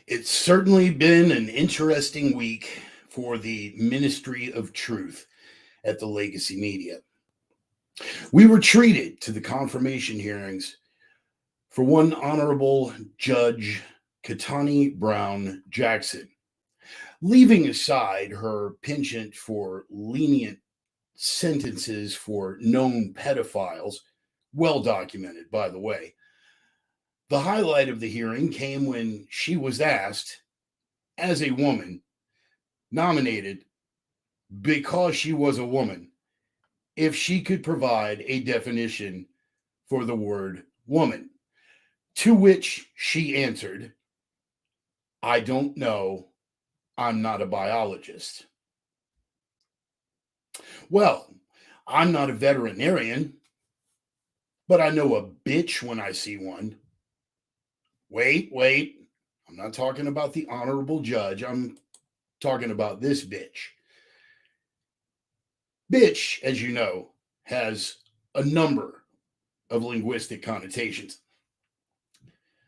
It's certainly been an interesting week for the Ministry of Truth at the Legacy Media. We were treated to the confirmation hearings for one Honorable Judge Katani Brown Jackson, leaving aside her penchant for lenient sentences for known pedophiles, well documented, by the way. The highlight of the hearing came when she was asked, as a woman, nominated because she was a woman, if she could provide a definition for the word woman. To which she answered, I don't know. I'm not a biologist. Well, I'm not a veterinarian, but I know a bitch when I see one. Wait. I'm not talking about the honorable judge. I'm talking about this bitch. Bitch, as you know, has a number of linguistic connotations.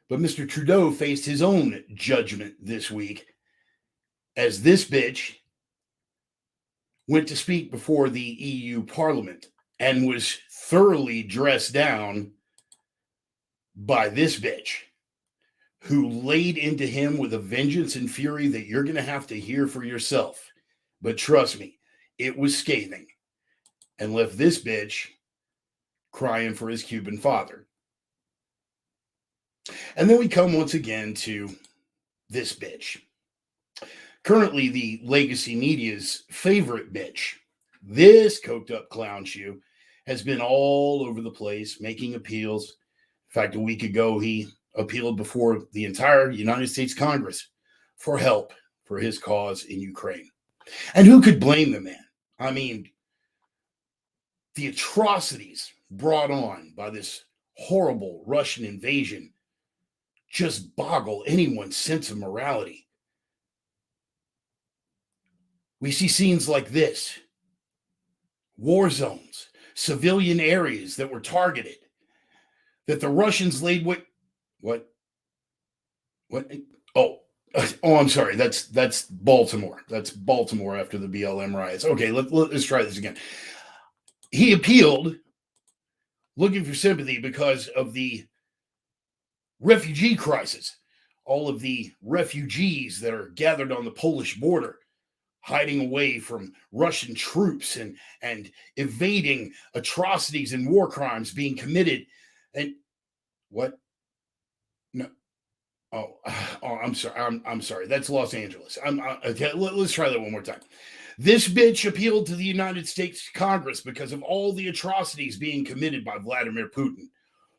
But Mr. Trudeau faced his own judgment this week as this bitch went to speak before the EU Parliament and was thoroughly dressed down by this bitch, who laid into him with a vengeance and fury that you're going to have to hear for yourself. But trust me, it was scathing, and left this bitch crying for his Cuban father. And then we come once again to this bitch. Currently the Legacy Media's favorite bitch. This coked up clown shoe has been all over the place making appeals. In fact, a week ago, he appealed before the entire United States Congress for help for his cause in Ukraine. And who could blame the man? I mean, the atrocities brought on by this horrible Russian invasion just boggle anyone's sense of morality. We see scenes like this: war zones, civilian areas that were targeted, that the Russians laid what? Oh, I'm sorry. That's Baltimore. That's Baltimore after the BLM riots. Okay, let's try this again. He appealed, looking for sympathy because of the refugee crisis. All of the refugees that are gathered on the Polish border, hiding away from Russian troops and evading atrocities and war crimes being committed. And what? No. Oh, I'm sorry. I'm sorry. That's Los Angeles. Okay, let's try that one more time. This bitch appealed to the United States Congress because of all the atrocities being committed by Vladimir Putin.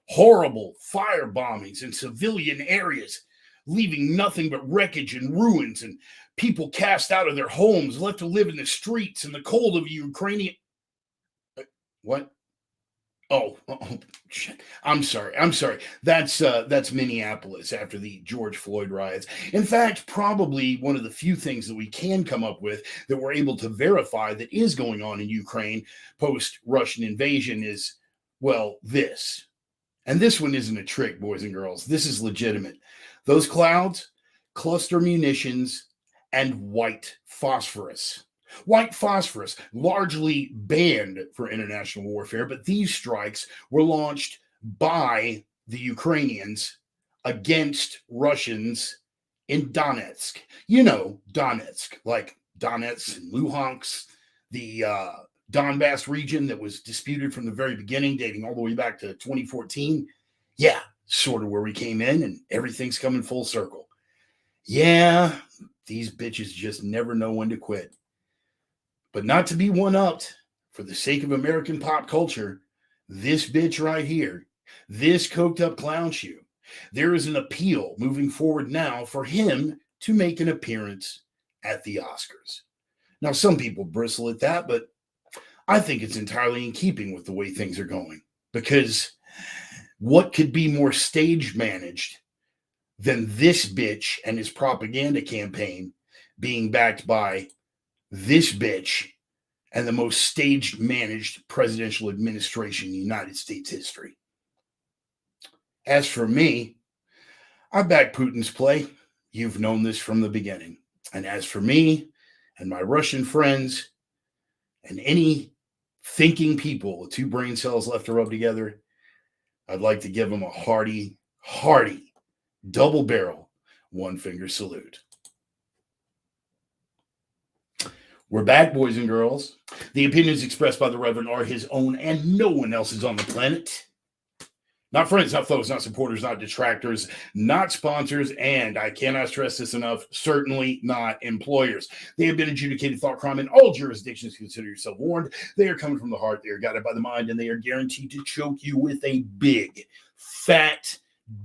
Horrible fire bombings in civilian areas, leaving nothing but wreckage and ruins, and people cast out of their homes, left to live in the streets in the cold of Ukrainian. What? Oh, shit. I'm sorry. That's Minneapolis after the George Floyd riots. In fact, probably one of the few things that we can come up with that we're able to verify that is going on in Ukraine post-Russian invasion is, well, this. And this one isn't a trick, boys and girls. This is legitimate. Those clouds, cluster munitions, and white phosphorus. White phosphorus, largely banned for international warfare, but these strikes were launched by the Ukrainians against Russians in Donetsk. You know, Donetsk, like Donetsk and Luhansk, the Donbass region that was disputed from the very beginning, dating all the way back to 2014. Yeah, sort of where we came in, and everything's coming full circle. Yeah, these bitches just never know when to quit. But not to be one-upped, for the sake of American pop culture, this bitch right here, this coked-up clown shoe, there is an appeal moving forward now for him to make an appearance at the Oscars. Now, some people bristle at that, but I think it's entirely in keeping with the way things are going. Because what could be more stage managed than this bitch and his propaganda campaign being backed by this bitch and the most staged managed presidential administration in United States history? As for me, I back Putin's play. you've known this from the beginning. And as for me and my Russian friends and any thinking people with two brain cells left to rub together, I'd like to give them a hearty, double barrel, one finger salute. We're back, boys and girls. The opinions expressed by the Reverend are his own and no one else's on the planet. Not friends, not foes, not supporters, not detractors, not sponsors, and I cannot stress this enough, certainly not employers. They have been adjudicated thought crime in all jurisdictions. Consider yourself warned. They are coming from the heart. They are guided by the mind, and they are guaranteed to choke you with a big, fat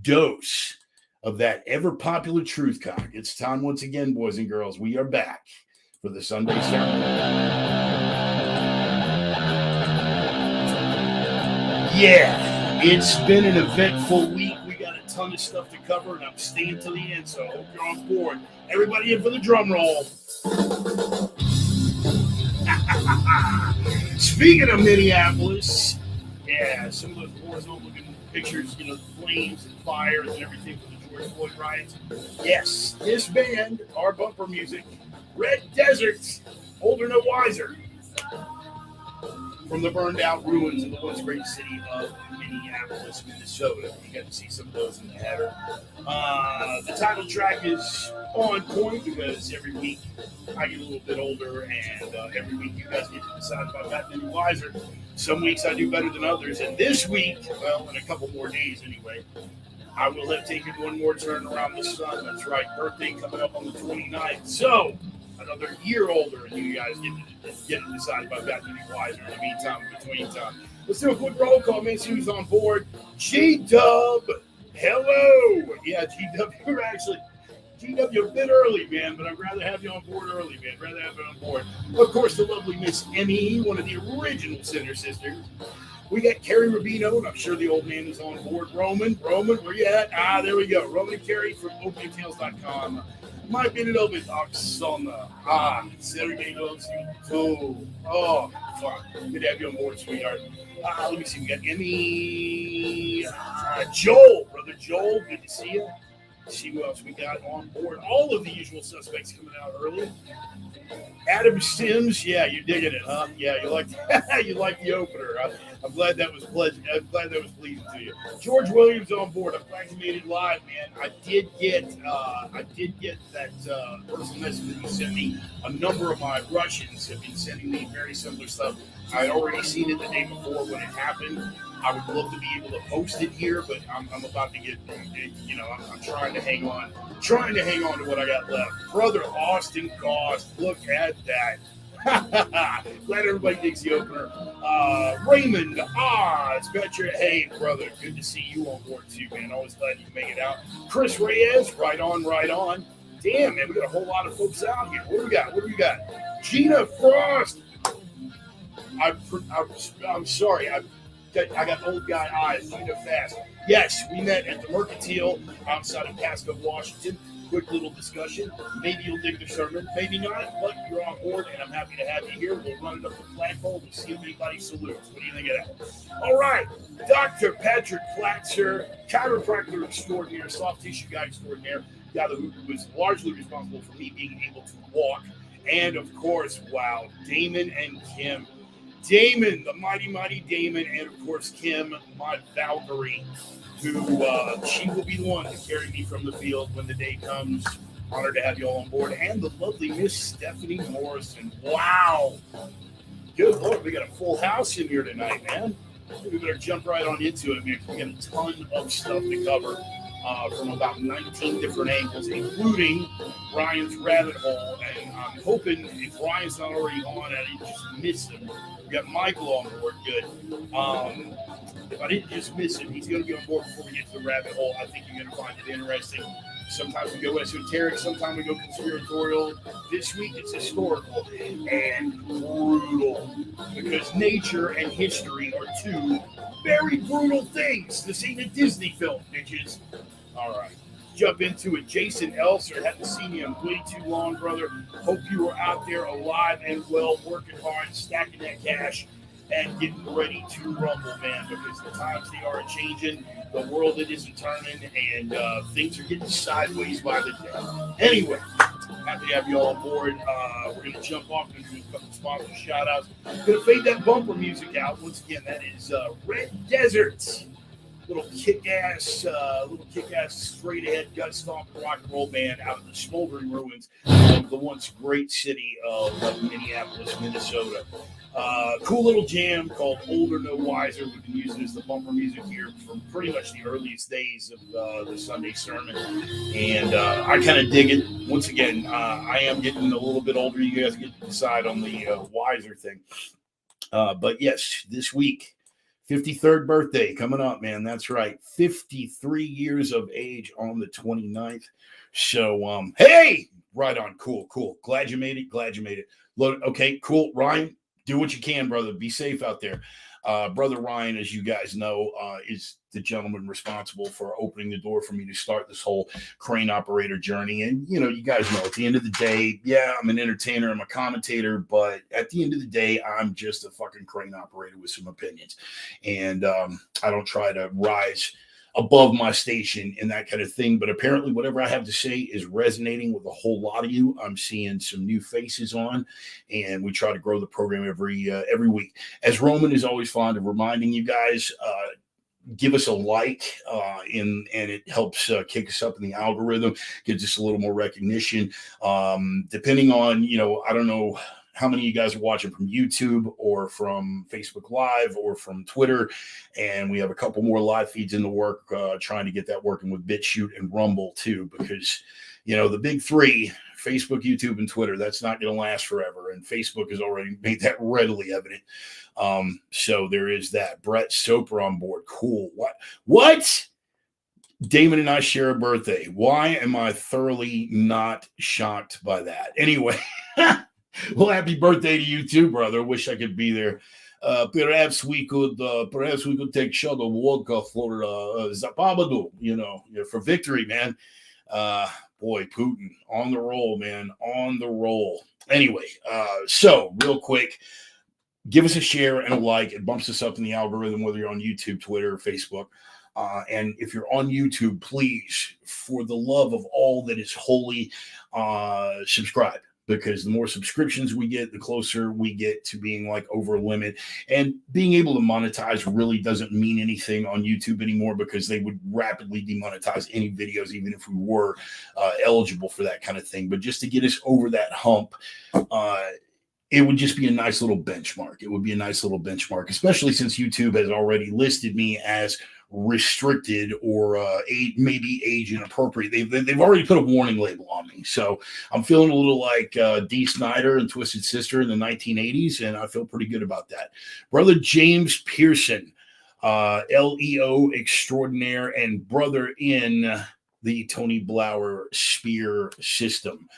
dose of that ever-popular truth cock. It's time once again, boys and girls. We are back for the Sunday sermon. Yeah. It's been an eventful week. We got a ton of stuff to cover, and I'm staying to the end, so I hope you're on board. Everybody in for the drum roll. Speaking of Minneapolis, yeah, some of those war-zone-looking pictures, you know, flames and fires and everything for the George Floyd riots. Yes, this band, our bumper music, Red Desert, older no wiser, from the burned-out ruins of the once great city of Minneapolis, Minnesota. You got to see some of those in the header. The title track is on point because every week I get a little bit older, and every week you guys get to decide if I've gotten any wiser. Some weeks I do better than others, and this week, well, in a couple more days anyway, I will have taken one more turn around the sun. That's right, birthday coming up on the 29th. So, another year older, and you guys get to decide if I've gotten any wiser in the meantime, between time. Let's do a quick roll call, man. See who's on board. G-Dub, hello. Yeah, G-Dub, you're a bit early, man, but I'd rather have you on board early, man. Rather have you on board. Of course, the lovely Miss Emmy, one of the original Center Sisters. We got Carrie Rubino, and I'm sure the old man is on board. Roman, where you at? There we go. Roman and Carrie from openingtales.com. My little bit Oksana. Sergey loves you too. Oh, fun. Good to have you on board, sweetheart. Let me see. We got Emmy. Joel, brother Joel. Good to see you. Let's see who else we got on board. All of the usual suspects coming out early. Adam Sims, yeah, you're digging it, huh? Yeah, you like the opener. I'm glad that was pleasant. I'm glad that was pleasing to you. George Williams on board. I'm glad you made it live, man. I did get that personal message that you sent me. A number of my Russians have been sending me very similar stuff. I had already seen it the day before when it happened. I would love to be able to post it here, but I'm about to get, you know, I'm trying to hang on to what I got left. Brother Austin Cost, look at that. Glad everybody digs the opener. Raymond Oz, hey, brother, good to see you on board too, man. Always glad you can make it out. Chris Reyes, right on. Damn, man, we got a whole lot of folks out here. What do we got? Gina Frost. I'm sorry. I got old guy eyes. Gina Fast. Yes, we met at the Mercantile outside of Pasco, Washington. Quick little discussion. Maybe you'll dig the sermon. Maybe not, but you're on board, and I'm happy to have you here. We'll run it up the flagpole and see if anybody salutes. What do you think of that? All right. Dr. Patrick Platzer, chiropractor extraordinaire, soft tissue guy extraordinaire, guy who was largely responsible for me being able to walk. And, of course, wow, Damon and Kim. Damon, the mighty Damon, and of course Kim, my Valkyrie, who she will be the one to carry me from the field when the day comes. Honored to have you all on board. And the lovely Miss Stephanie Morrison. Wow. Good Lord, we got a full house in here tonight, man. We better jump right on into it, man. We got a ton of stuff to cover from about 19 different angles, including Ryan's rabbit hole. And I'm hoping if Ryan's not already on, I didn't just miss him. We got Michael on board. Good. If I didn't just miss him, he's going to be on board before we get to the rabbit hole. I think you're going to find it interesting. Sometimes we go esoteric, sometimes we go conspiratorial. This week it's historical and brutal because nature and history are two very brutal things. This ain't a Disney film, bitches. All right, jump into it. Jason Elser, haven't seen you in way too long, brother. Hope you are out there alive and well, working hard, stacking that cash. and getting ready to rumble, man, because the times they are changing, the world it isn't turning, and things are getting sideways by the day. Anyway, happy to have you all on board. We're going to jump off and do a couple sponsor shout outs. Going to fade that bumper music out. Once again, that is Red Desert. Little kick-ass, straight-ahead, gut-stomp rock and roll band out of the smoldering ruins of the once great city of Minneapolis, Minnesota. Cool little jam called Older No Wiser. We've been using as the bumper music here from pretty much the earliest days of the Sunday sermon. And I kind of dig it. Once again, I am getting a little bit older. You guys get to decide on the wiser thing. But yes, this week, 53rd birthday coming up, man. That's right. 53 years of age on the 29th. So, hey, right on. Cool. Glad you made it. Look, okay, cool. Ryan, do what you can, brother. Be safe out there. Brother Ryan, as you guys know, is the gentleman responsible for opening the door for me to start this whole crane operator journey. And, you guys know, at the end of the day, yeah, I'm an entertainer, I'm a commentator, but at the end of the day, I'm just a fucking crane operator with some opinions. And I don't try to rise above my station and that kind of thing. But apparently whatever I have to say is resonating with a whole lot of you. I'm seeing some new faces on, and we try to grow the program every week. As Roman is always fond of reminding you guys, give us a like, and it helps kick us up in the algorithm, gives us a little more recognition. Depending on, I don't know how many of you guys are watching from YouTube or from Facebook Live or from Twitter. And we have a couple more live feeds in the work, trying to get that working with BitChute and Rumble too, because, the big three, Facebook, YouTube, and Twitter, that's not going to last forever. And Facebook has already made that readily evident. So there is that. Brett Soper on board. Cool. What? Damon and I share a birthday. Why am I thoroughly not shocked by that? Anyway, well, happy birthday to you too, brother. Wish I could be there. Perhaps we could take shot of vodka for Zapabadu, for victory, man. Boy, Putin on the roll, man, on the roll. Anyway, so real quick, give us a share and a like. It bumps us up in the algorithm, whether you're on YouTube, Twitter, or Facebook. And if you're on YouTube, please, for the love of all that is holy, subscribe. Because the more subscriptions we get, the closer we get to being like over a limit. And being able to monetize really doesn't mean anything on YouTube anymore, because they would rapidly demonetize any videos, even if we were eligible for that kind of thing. But just to get us over that hump, it would just be a nice little benchmark. It would be a nice little benchmark, especially since YouTube has already listed me as restricted or maybe age inappropriate. They've already put a warning label on me. So I'm feeling a little like Dee Snider and Twisted Sister in the 1980s, and I feel pretty good about that. Brother James Pearson, LEO extraordinaire and brother in the Tony Blauer spear system.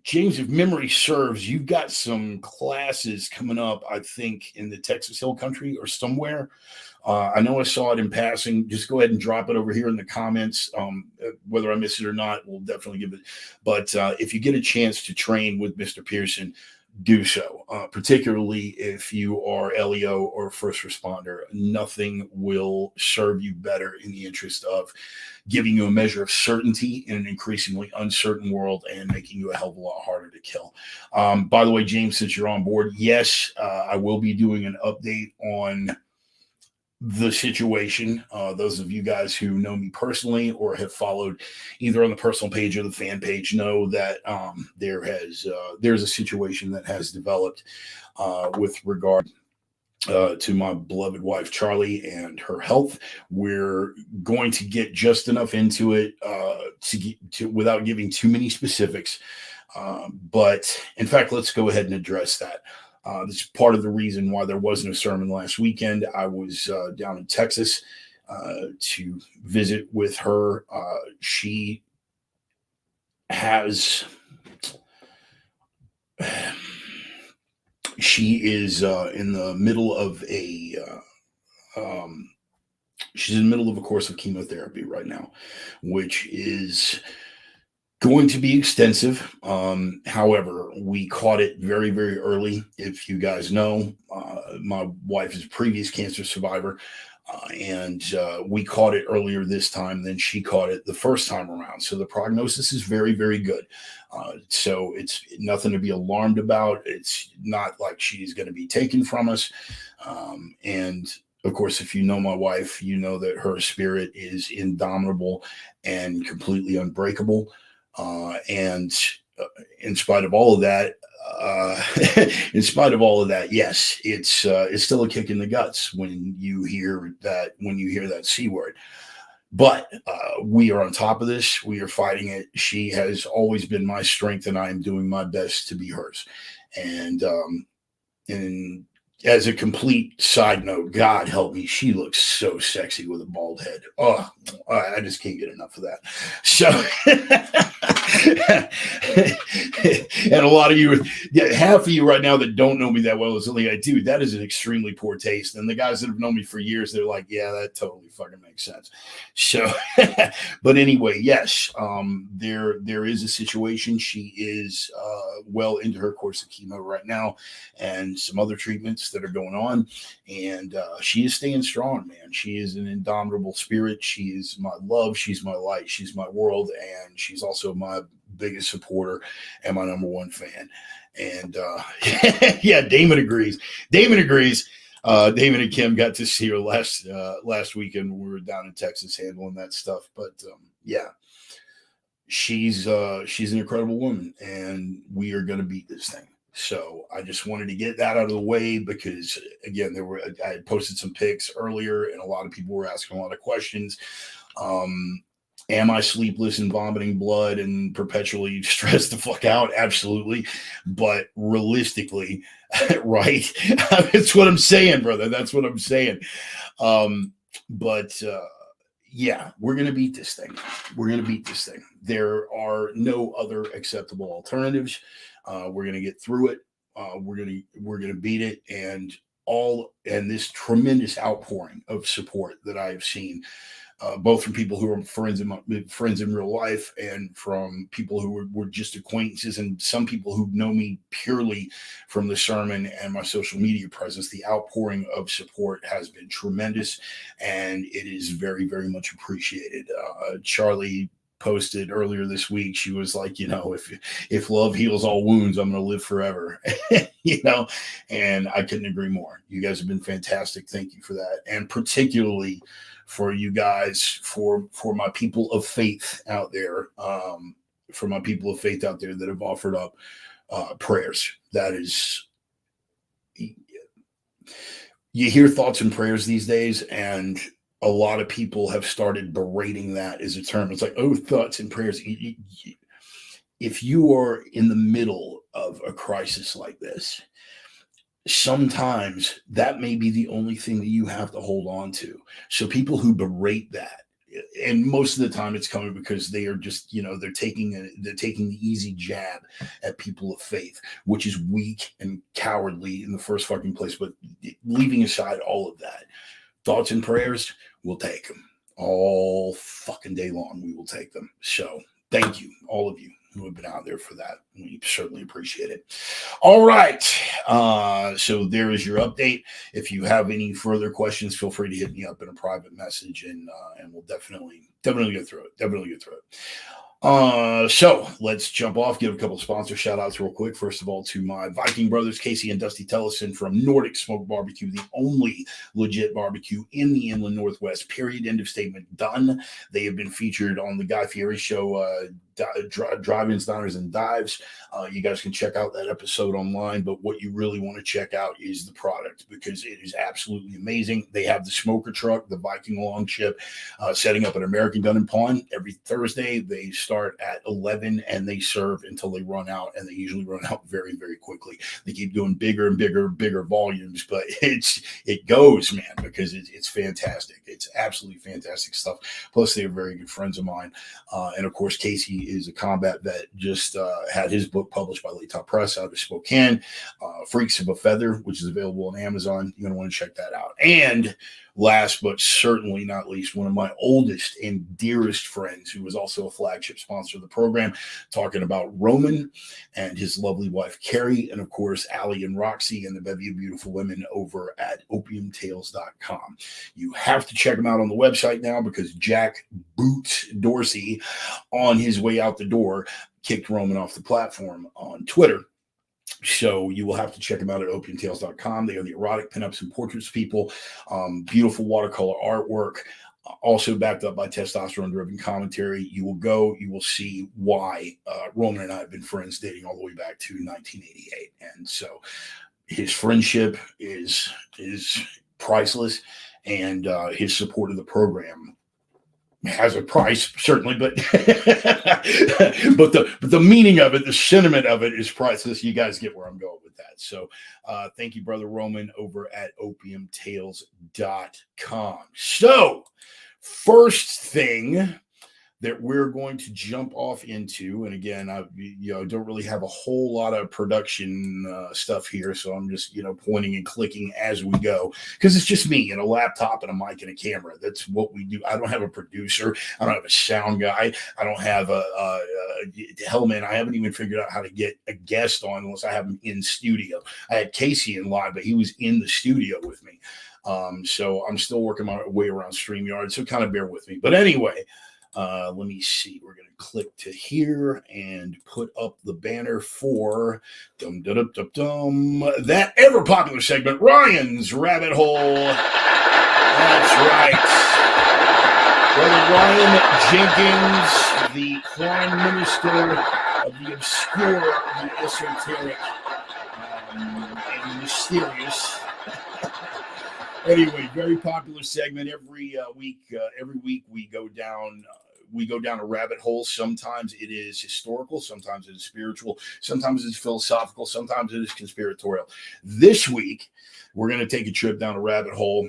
James, if memory serves, you've got some classes coming up, I think, in the Texas Hill Country or somewhere. I know I saw it in passing. Just go ahead and drop it over here in the comments. Whether I miss it or not, we'll definitely give it. But if you get a chance to train with Mr. Pearson, do so, particularly if you are LEO or first responder. Nothing will serve you better in the interest of giving you a measure of certainty in an increasingly uncertain world and making you a hell of a lot harder to kill. By the way, James, since you're on board, yes, I will be doing an update on the situation. Those of you guys who know me personally or have followed either on the personal page or the fan page know that there's a situation that has developed with regard to my beloved wife Charlie and her health. We're going to get just enough into it to without giving too many specifics. But in fact, let's go ahead and address that. This is part of the reason why there wasn't a sermon last weekend. I was down in Texas to visit with her. She is in the middle of she's in the middle of a course of chemotherapy right now, which is Going to be extensive. However, we caught it very, very early. If you guys know, my wife is a previous cancer survivor, and we caught it earlier this time than she caught it the first time around. So the prognosis is very, very good. So it's nothing to be alarmed about. It's not like she's going to be taken from us. And of course, if you know my wife, you know that her spirit is indomitable and completely unbreakable. And in spite of all of that, uh, in spite of all of that, yes, it's still a kick in the guts when you hear that C word. But we are on top of this. We are fighting it. She has always been my strength, and I am doing my best to be hers. And as a complete side note, God help me, she looks so sexy with a bald head. Oh, I just can't get enough of that. So, and a lot of you, half of you right now that don't know me that well is like, dude, that is an extremely poor taste. And the guys that have known me for years, they're like, yeah, that totally fucking makes sense. So, but anyway, yes, there is a situation. She is well into her course of chemo right now, and some other treatments that are going on, and she is staying strong, man. She is an indomitable spirit. She is my love. She's my light. She's my world, and she's also my biggest supporter and my number one fan. And yeah, Damon agrees. Damon and Kim got to see her last weekend when we were down in Texas handling that stuff. But yeah, she's an incredible woman, and we are going to beat this thing. So I just wanted to get that out of the way because, again, I had posted some pics earlier, and a lot of people were asking a lot of questions. Am I sleepless and vomiting blood and perpetually stressed the fuck out? Absolutely. But realistically, right? That's what I'm saying, brother. That's what I'm saying. But yeah, we're going to beat this thing. We're going to beat this thing. There are no other acceptable alternatives. We're going to get through it. We're going to beat it. And this tremendous outpouring of support that I have seen, both from people who are friends in real life and from people who were just acquaintances, and some people who know me purely from the sermon and my social media presence. The outpouring of support has been tremendous, and it is very, very much appreciated. Charlie posted earlier this week, she was like, if love heals all wounds, I'm going to live forever. And I couldn't agree more. You guys have been fantastic. Thank you for that. And particularly for you guys, for my people of faith out there, that have offered up prayers. That is, you hear thoughts and prayers these days, and a lot of people have started berating that as a term. It's like, oh, thoughts and prayers. If you are in the middle of a crisis like this, sometimes that may be the only thing that you have to hold on to. So people who berate that, and most of the time it's coming because they are just, they're taking the easy jab at people of faith, which is weak and cowardly in the first fucking place. But leaving aside all of that, thoughts and prayers, we'll take them all fucking day long. We will take them. So thank you, all of you who have been out there for that. We certainly appreciate it. All right. So there is your update. If you have any further questions, feel free to hit me up in a private message, and we'll definitely go through it. So let's jump off, give a couple of sponsor shout outs real quick. First of all, to my Viking brothers, Casey and Dusty Tellison from Nordic Smoke Barbecue, the only legit barbecue in the inland Northwest, period. End of statement. Done. They have been featured on the Guy Fieri show, Drive-Ins, Diners, and Dives. You guys can check out that episode online, but what you really want to check out is the product, because it is absolutely amazing. They have the smoker truck, the Viking Longship, setting up at American Gun and Pawn every Thursday. They start at 11 and they serve until they run out, and they usually run out very, very quickly. They keep doing bigger and bigger volumes, but it goes, man, because it's fantastic. It's absolutely fantastic stuff. Plus, they are very good friends of mine. And of course, Casey is a combat vet, just had his book published by Late Top Press out of Spokane, Freaks of a Feather, which is available on Amazon. You're going to want to check that out. And last but certainly not least, one of my oldest and dearest friends, who was also a flagship sponsor of the program, talking about Roman and his lovely wife, Carrie, and of course, Allie and Roxy and the bevy of beautiful women over at opiumtales.com. You have to check them out on the website now, because Jack Boots Dorsey, on his way out the door, kicked Roman off the platform on Twitter. So you will have to check them out at opiumtales.com. They are the erotic pinups and portraits people. Beautiful watercolor artwork, also backed up by testosterone-driven commentary. You will see why Roman and I have been friends dating all the way back to 1988. And so his friendship is priceless, and his support of the program has a price, certainly, but but the meaning of it, the sentiment of it, is priceless. You guys get where I'm going with that. So thank you, Brother Roman, over at opiumtales.com. So first thing that we're going to jump off into, and again, I don't really have a whole lot of production stuff here, so I'm just pointing and clicking as we go, because it's just me and a laptop and a mic and a camera. That's what we do. I don't have a producer. I don't have a sound guy. I don't have hell, man, I haven't even figured out how to get a guest on unless I have him in studio. I had Casey in live, but he was in the studio with me. So I'm still working my way around StreamYard, so kind of bear with me. But anyway, let me see. We're going to click to here and put up the banner for that ever popular segment, Ryan's Rabbit Hole. That's right. Brother Ryan Jenkins, the prime minister of the obscure, the esoteric, and mysterious. Anyway, very popular segment every week. Every week we go down a rabbit hole. Sometimes it is historical, sometimes it is spiritual, sometimes it's philosophical, sometimes it is conspiratorial. This week, we're going to take a trip down a rabbit hole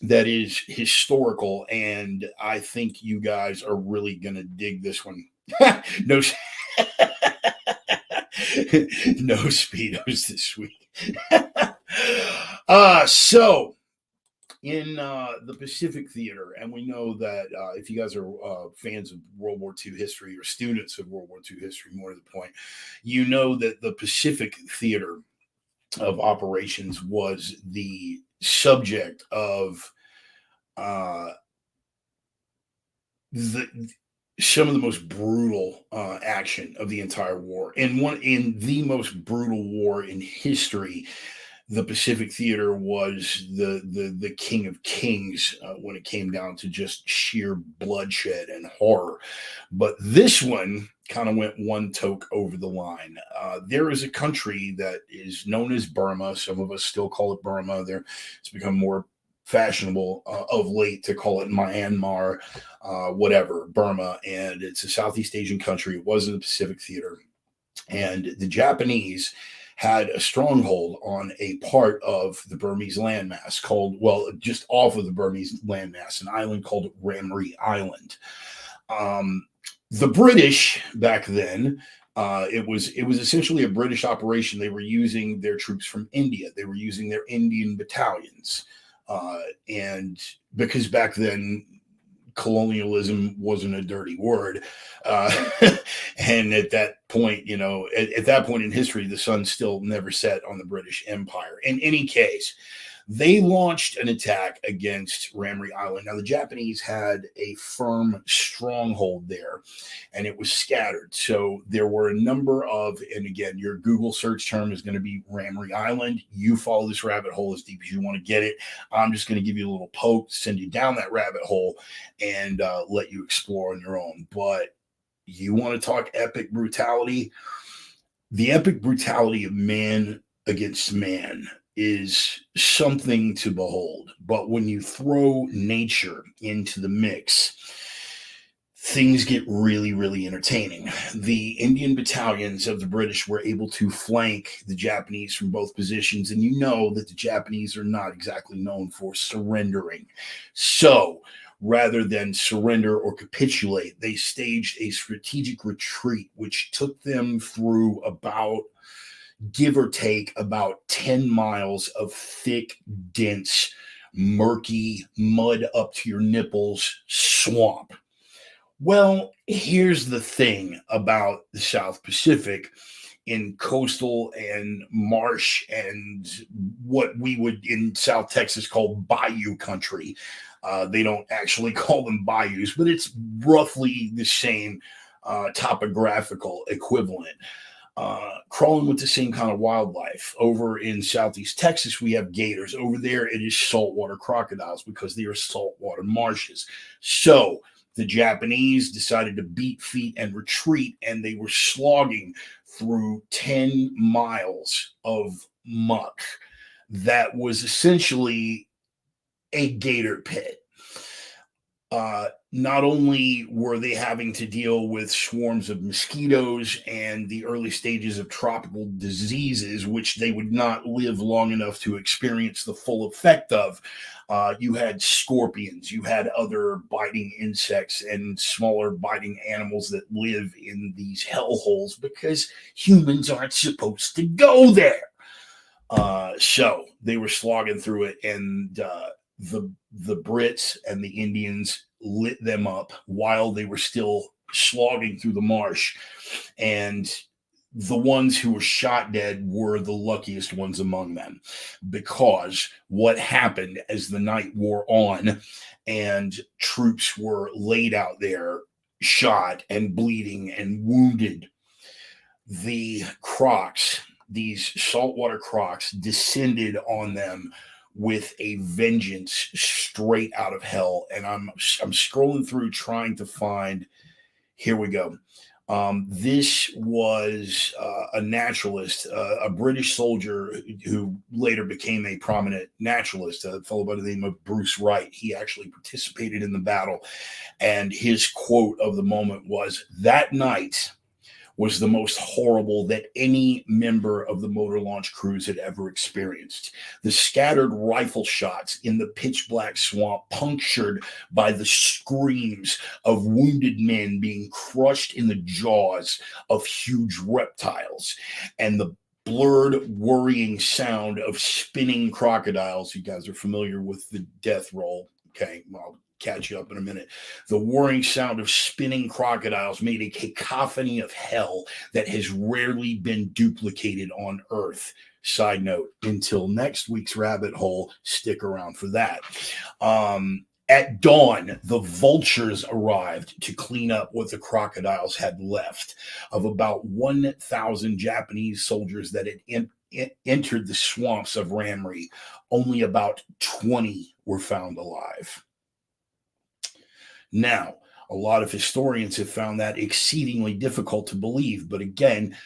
that is historical, and I think you guys are really going to dig this one. No, no Speedos this week. So in the Pacific Theater, and we know that if you guys are fans of World War II history, or students of World War II history, more to the point, you know that the Pacific Theater of operations was the subject of some of the most brutal action of the entire war. In the most brutal war in history, the Pacific Theater was the king of kings when it came down to just sheer bloodshed and horror. But this one kind of went one toke over the line. There is a country that is known as Burma. Some of us still call it Burma. It's become more fashionable of late to call it Myanmar, whatever, Burma. And it's a Southeast Asian country. It was in the Pacific Theater. And the Japanese had a stronghold on a part of the Burmese landmass just off of the Burmese landmass, an island called Ramri Island. The British back then, it was essentially a British operation. They were using their troops from India. They were using their Indian battalions. And because back then, colonialism wasn't a dirty word. And at that point, at that point in history, the sun still never set on the British Empire. In any case, they launched an attack against Ramri Island. Now, the Japanese had a firm stronghold there, and it was scattered. So there were a number of, and again, your Google search term is going to be Ramri Island. You follow this rabbit hole as deep as you want to get it. I'm just going to give you a little poke, send you down that rabbit hole, and let you explore on your own. But you want to talk epic brutality? The epic brutality of man against man is something to behold. But when you throw nature into the mix, things get really, really entertaining. The Indian battalions of the British were able to flank the Japanese from both positions, and you know that the Japanese are not exactly known for surrendering. So rather than surrender or capitulate, they staged a strategic retreat, which took them through about, give or take, about 10 miles of thick, dense murky, mud up to your nipples swamp. Well, here's the thing about the South Pacific in coastal and marsh and what we would in South Texas call bayou country. They don't actually call them bayous, but it's roughly the same topographical equivalent. Crawling with the same kind of wildlife. Over in Southeast Texas, we have gators. Over there, it is saltwater crocodiles because they are saltwater marshes. So the Japanese decided to beat feet and retreat, and they were slogging through 10 miles of muck that was essentially a gator pit. Not only were they having to deal with swarms of mosquitoes and the early stages of tropical diseases, which they would not live long enough to experience the full effect of, you had scorpions, you had other biting insects and smaller biting animals that live in these hellholes because humans aren't supposed to go there. So they were slogging through it, and the Brits and the Indians lit them up while they were still slogging through the marsh. And the ones who were shot dead were the luckiest ones among them, because what happened as the night wore on and troops were laid out there, shot and bleeding and wounded, the crocs, these saltwater crocs, descended on them with a vengeance straight out of hell. And I'm scrolling through trying to find. Here we go. This was a naturalist, a British soldier who later became a prominent naturalist, a fellow by the name of Bruce Wright. He actually participated in the battle, and his quote of the moment was, "That night was the most horrible that any member of the motor launch crews had ever experienced. The scattered rifle shots in the pitch black swamp, punctured by the screams of wounded men being crushed in the jaws of huge reptiles, and the blurred, worrying sound of spinning crocodiles." You guys are familiar with the death roll. Okay, well, catch you up in a minute. "The whirring sound of spinning crocodiles made a cacophony of hell that has rarely been duplicated on Earth." Side note, until next week's rabbit hole, stick around for that. At dawn, the vultures arrived to clean up what the crocodiles had left. Of about 1,000 Japanese soldiers that had entered the swamps of Ramri, only about 20 were found alive. Now, a lot of historians have found that exceedingly difficult to believe. But again,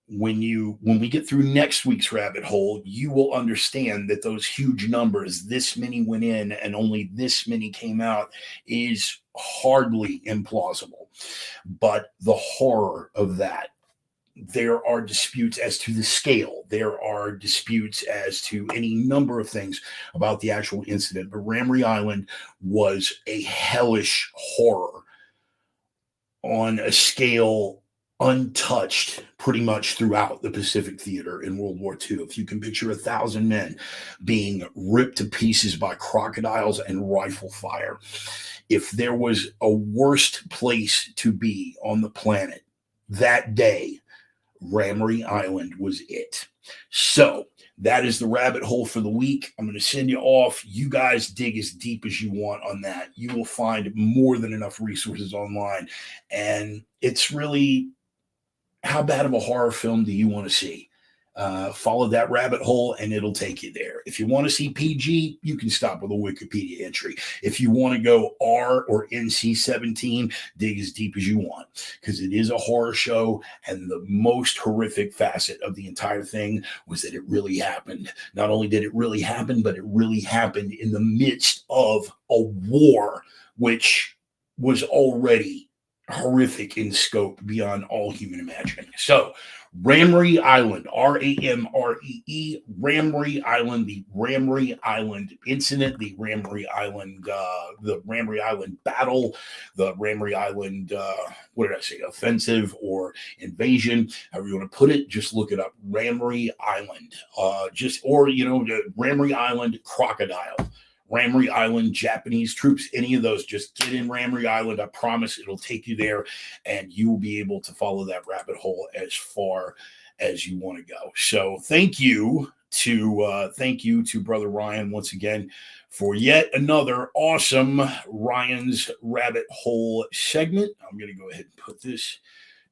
when we get through next week's rabbit hole, you will understand that those huge numbers, this many went in and only this many came out, is hardly implausible. But the horror of that, there are disputes as to the scale. There are disputes as to any number of things about the actual incident. But Ramri Island was a hellish horror on a scale untouched pretty much throughout the Pacific theater in World War II. If you can picture 1,000 men being ripped to pieces by crocodiles and rifle fire, if there was a worst place to be on the planet that day, Ramri Island was it. So that is the rabbit hole for the week. I'm going to send you off. You guys dig as deep as you want on that. You will find more than enough resources online. And it's really, how bad of a horror film do you want to see? Follow that rabbit hole and it'll take you there. If you want to see PG, you can stop with a Wikipedia entry. If you want to go R or NC-17, dig as deep as you want, because it is a horror show. And the most horrific facet of the entire thing was that it really happened. Not only did it really happen, but it really happened in the midst of a war, which was already horrific in scope beyond all human imagining. So Ramri Island, Ramree, Ramri Island, the Ramri Island incident, the Ramri Island battle, the Ramri Island, offensive or invasion, however you want to put it. Just look it up, Ramri Island, the Ramri Island crocodile. Ramrey Island, Japanese troops, any of those, just get in Ramrey Island. I promise it'll take you there, and you will be able to follow that rabbit hole as far as you want to go. So thank you to Brother Ryan once again for yet another awesome Ryan's Rabbit Hole segment. I'm going to go ahead and put this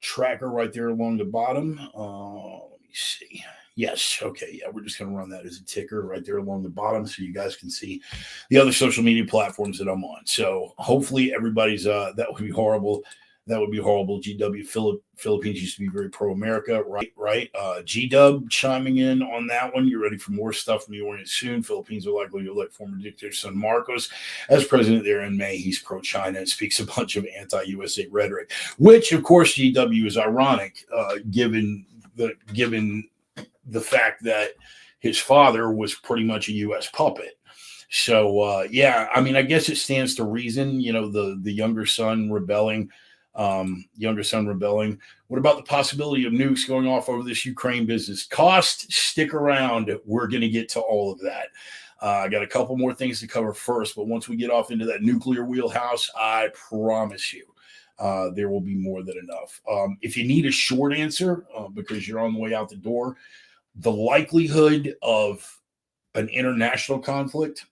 tracker right there along the bottom. Let me see. Yes. Okay. Yeah. We're just going to run that as a ticker right there along the bottom so you guys can see the other social media platforms that I'm on. So hopefully everybody's, that would be horrible. That would be horrible. GW Philippines used to be very pro-America, right? GW chiming in on that one. You're ready for more stuff from the Orient soon. Philippines are likely to elect former dictator son Marcos as president there in May. He's pro-China and speaks a bunch of anti-USA rhetoric, which, of course, GW is ironic, given the fact that his father was pretty much a U.S. puppet. So, yeah, I mean, I guess it stands to reason, the younger son rebelling. What about the possibility of nukes going off over this Ukraine business? Cost, stick around. We're going to get to all of that. I got a couple more things to cover first, but once we get off into that nuclear wheelhouse, I promise you, there will be more than enough. If you need a short answer, because you're on the way out the door, the likelihood of an international conflict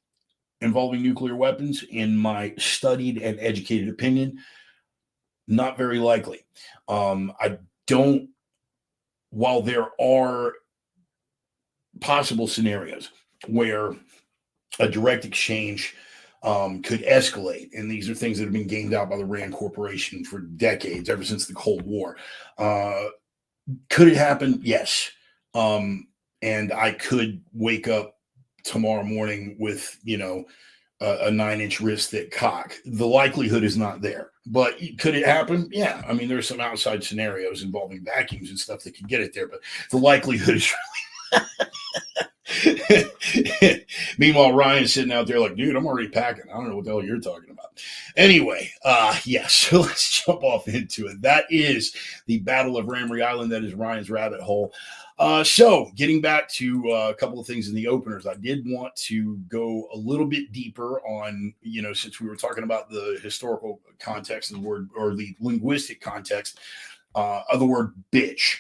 involving nuclear weapons, in my studied and educated opinion, not very likely. While there are possible scenarios where a direct exchange could escalate, and these are things that have been gamed out by the Rand Corporation for decades, ever since the Cold War. Could it happen? Yes. And I could wake up tomorrow morning with, a 9-inch wrist thick cock. The likelihood is not there, but could it happen? Yeah. I mean, there's some outside scenarios involving vacuums and stuff that could get it there, but the likelihood is really. Meanwhile, Ryan's sitting out there like, dude, I'm already packing. I don't know what the hell you're talking about. Anyway, so let's jump off into it. That is the Battle of Ramrey Island. That is Ryan's Rabbit Hole. So getting back to a couple of things in the openers, I did want to go a little bit deeper on, since we were talking about the historical context of the word, or the linguistic context of the word bitch.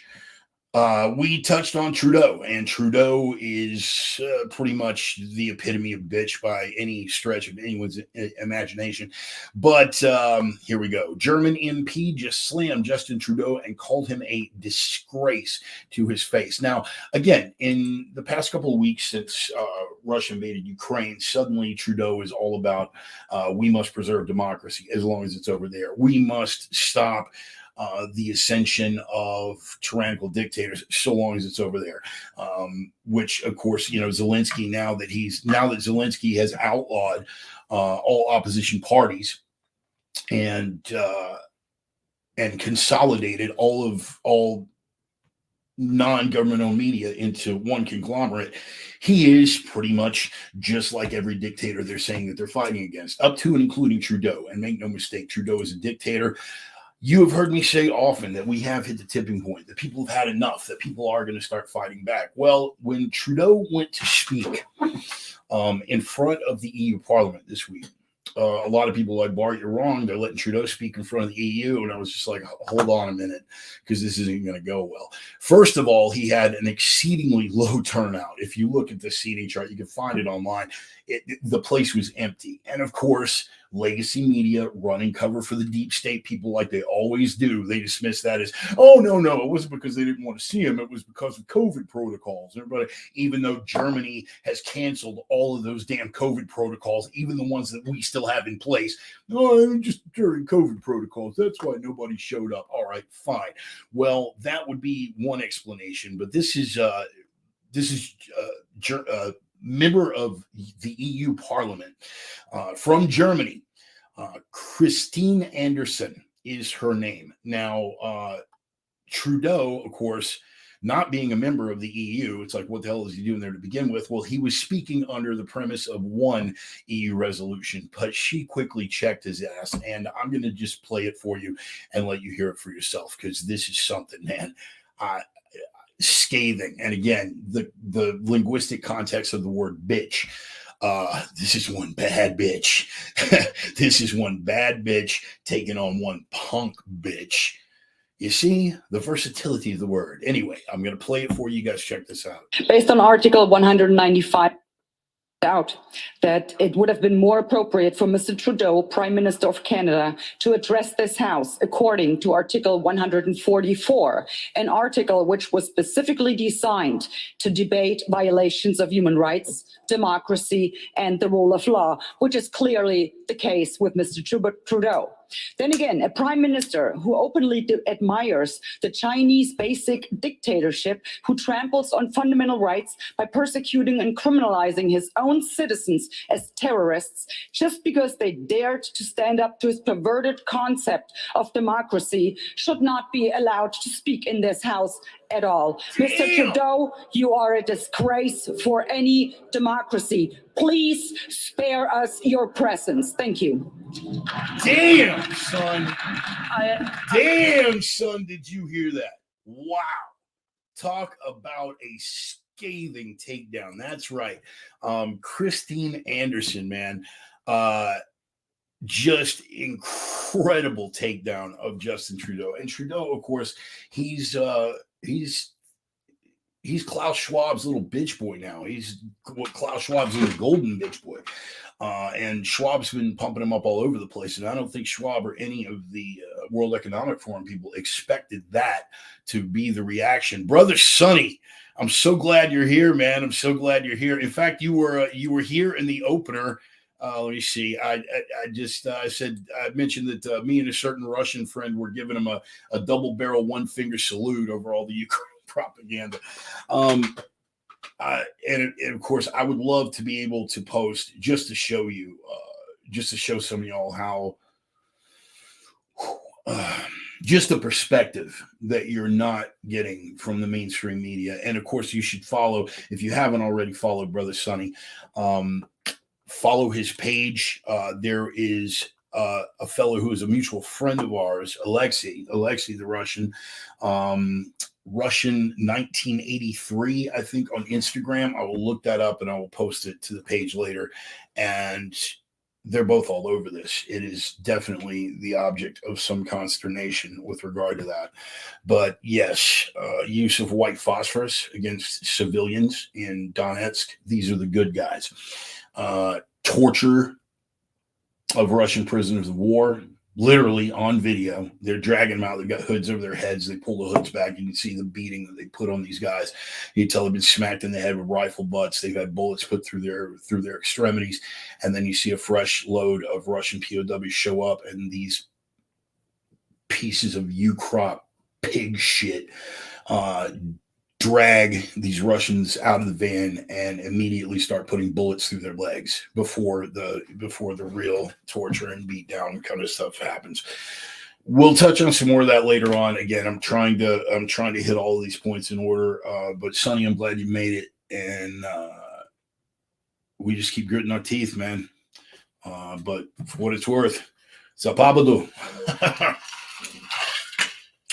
We touched on Trudeau, and Trudeau is pretty much the epitome of bitch by any stretch of anyone's imagination. But here we go. German MP just slammed Justin Trudeau and called him a disgrace to his face. Now, again, in the past couple of weeks since Russia invaded Ukraine, suddenly Trudeau is all about we must preserve democracy as long as it's over there. We must stop the ascension of tyrannical dictators so long as it's over there, which of course, Zelensky, now that Zelensky has outlawed all opposition parties and consolidated all non-government-owned media into one conglomerate, he is pretty much just like every dictator they're saying that they're fighting against, up to and including Trudeau. And make no mistake, Trudeau is a dictator. You have heard me say often that we have hit the tipping point, that people have had enough, that people are going to start fighting back. Well, when Trudeau went to speak in front of the EU Parliament this week, a lot of people were like, Bart, you're wrong. They're letting Trudeau speak in front of the EU. And I was just like, hold on a minute, because this isn't going to go well. First of all, he had an exceedingly low turnout. If you look at the seating chart, you can find it online. The place was empty. And of course, legacy media running cover for the deep state people like they always do. They dismiss that as, oh, no, it wasn't because they didn't want to see him. It was because of COVID protocols. Everybody, even though Germany has canceled all of those damn COVID protocols, even the ones that we still have in place. No, just during COVID protocols. That's why nobody showed up. All right, fine. Well, that would be one explanation. But this is member of the EU Parliament from Germany. Christine Anderson is her name. Now, Trudeau, of course, not being a member of the EU, it's like, what the hell is he doing there to begin with? Well, he was speaking under the premise of one EU resolution, but she quickly checked his ass. And I'm going to just play it for you and let you hear it for yourself, because this is something, man. Scathing. And again, the linguistic context of the word bitch. This is one bad bitch. This is one bad bitch taking on one punk bitch. You see the versatility of the word. Anyway, I'm going to play it for you. You guys check this out. Based on Article 195, out that it would have been more appropriate for Mr. Trudeau, Prime Minister of Canada, to address this House according to Article 144, an article which was specifically designed to debate violations of human rights, democracy, and the rule of law, which is clearly the case with Mr. Trudeau. Then again, a prime minister who openly admires the Chinese basic dictatorship, who tramples on fundamental rights by persecuting and criminalizing his own citizens as terrorists just because they dared to stand up to his perverted concept of democracy, should not be allowed to speak in this House at all. Damn. Mr. Trudeau, you are a disgrace for any democracy. Please spare us your presence. Thank you. Damn, son. Damn, son, did you hear that? Wow. Talk about a scathing takedown. That's right. Christine Anderson, man. Just incredible takedown of Justin Trudeau. And Trudeau, of course, he's Klaus Schwab's little bitch boy now. He's what Klaus Schwab's little golden bitch boy. And Schwab's been pumping him up all over the place. And I don't think Schwab or any of the World Economic Forum people expected that to be the reaction. Brother Sonny, I'm so glad you're here, man. I'm so glad you're here. In fact, you were here in the opener. Let me see. I mentioned that me and a certain Russian friend were giving him a double barrel one finger salute over all the Ukraine propaganda. And of course, I would love to be able to post just to show you, just to show some of y'all how, just the perspective that you're not getting from the mainstream media. And of course, you should follow, if you haven't already followed Brother Sonny, follow his page. There is a fellow who is a mutual friend of ours, Alexei the Russian, Russian 1983, I think, on Instagram. I will look that up and I will post it to the page later. And they're both all over this. It is definitely the object of some consternation with regard to that. But yes, use of white phosphorus against civilians in Donetsk. These are the good guys. Torture of Russian prisoners of war, literally on video. They're dragging them out. They've got hoods over their heads. They pull the hoods back. You can see the beating that they put on these guys. You can tell they've been smacked in the head with rifle butts. They've had bullets put through their extremities. And then you see a fresh load of Russian POWs show up, and these pieces of Ukraine pig shit drag these Russians out of the van and immediately start putting bullets through their legs before the real torture and beat down kind of stuff happens. We'll touch on some more of that later on. Again, I'm trying to hit all of these points in order. But Sonny, I'm glad you made it, and we just keep gritting our teeth, man. But for what it's worth, Zapabadu.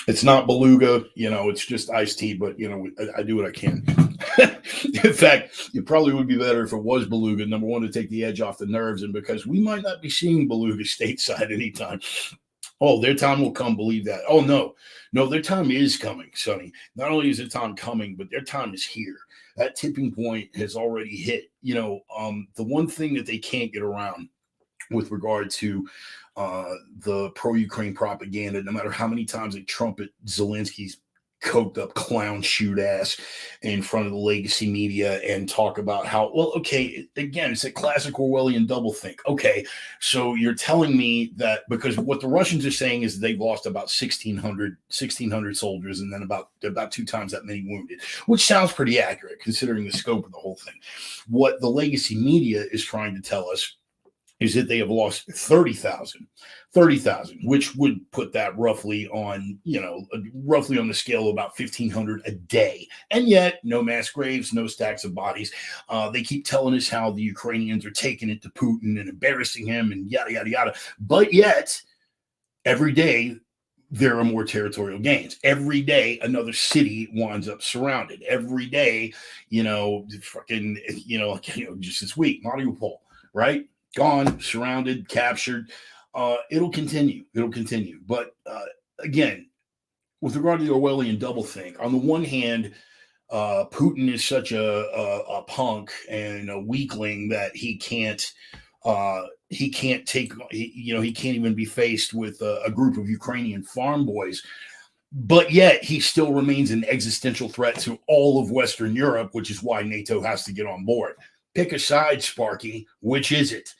It's not beluga, it's just iced tea, but, I do what I can. In fact, it probably would be better if it was beluga, number one, to take the edge off the nerves, and because we might not be seeing beluga stateside anytime. Oh, their time will come, believe that. Oh, no, their time is coming, Sonny. Not only is their time coming, but their time is here. That tipping point has already hit. The one thing that they can't get around with regard to the pro-Ukraine propaganda, no matter how many times they trumpet Zelensky's coked up clown shoot ass in front of the legacy media and talk about how, well, okay, again, it's a classic Orwellian doublethink. Okay, so you're telling me that, because what the Russians are saying is they've lost about 1,600 soldiers and then about 2 times that many wounded, which sounds pretty accurate considering the scope of the whole thing. What the legacy media is trying to tell us is that they have lost 30,000, which would put that roughly on the scale of about 1,500 a day. And yet, no mass graves, no stacks of bodies. They keep telling us how the Ukrainians are taking it to Putin and embarrassing him and yada, yada, yada. But yet, every day, there are more territorial gains. Every day, another city winds up surrounded. Every day, just this week, Mariupol, right? Gone, surrounded, captured. It'll continue. But again, with regard to the Orwellian doublethink, on the one hand, Putin is such a punk and a weakling that he can't even be faced with a group of Ukrainian farm boys, but yet he still remains an existential threat to all of Western Europe, which is why NATO has to get on board. Pick a side, Sparky. Which is it?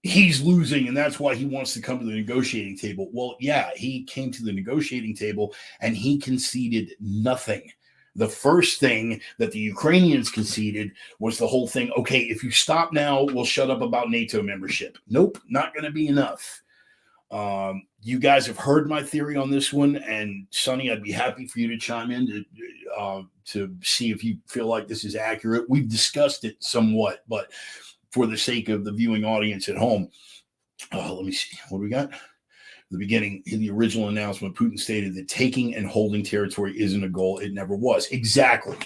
He's losing, and that's why he wants to come to the negotiating table. Well, yeah, he came to the negotiating table and he conceded nothing. The first thing that the Ukrainians conceded was the whole thing. Okay, if you stop now, we'll shut up about NATO membership. Nope, not going to be enough. You guys have heard my theory on this one, and Sonny, I'd be happy for you to chime in to see if you feel like this is accurate. We've discussed it somewhat, but for the sake of the viewing audience at home, let me see. What do we got? The beginning, in the original announcement, Putin stated that taking and holding territory isn't a goal. It never was. Exactly.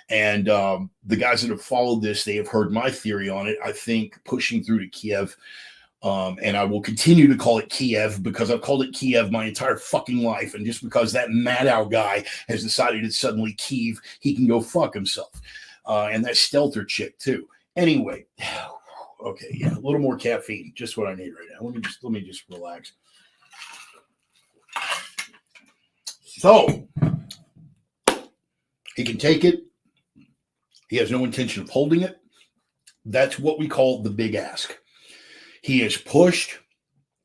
And the guys that have followed this, they have heard my theory on it. I think pushing through to Kiev, and I will continue to call it Kiev because I've called it Kiev my entire fucking life. And just because that Maddow guy has decided it's suddenly Kiev, he can go fuck himself. And that Stelter chick too. Anyway, okay, yeah, a little more caffeine, just what I need right now. Let me just relax. So he can take it. He has no intention of holding it. That's what we call the big ask. He has pushed.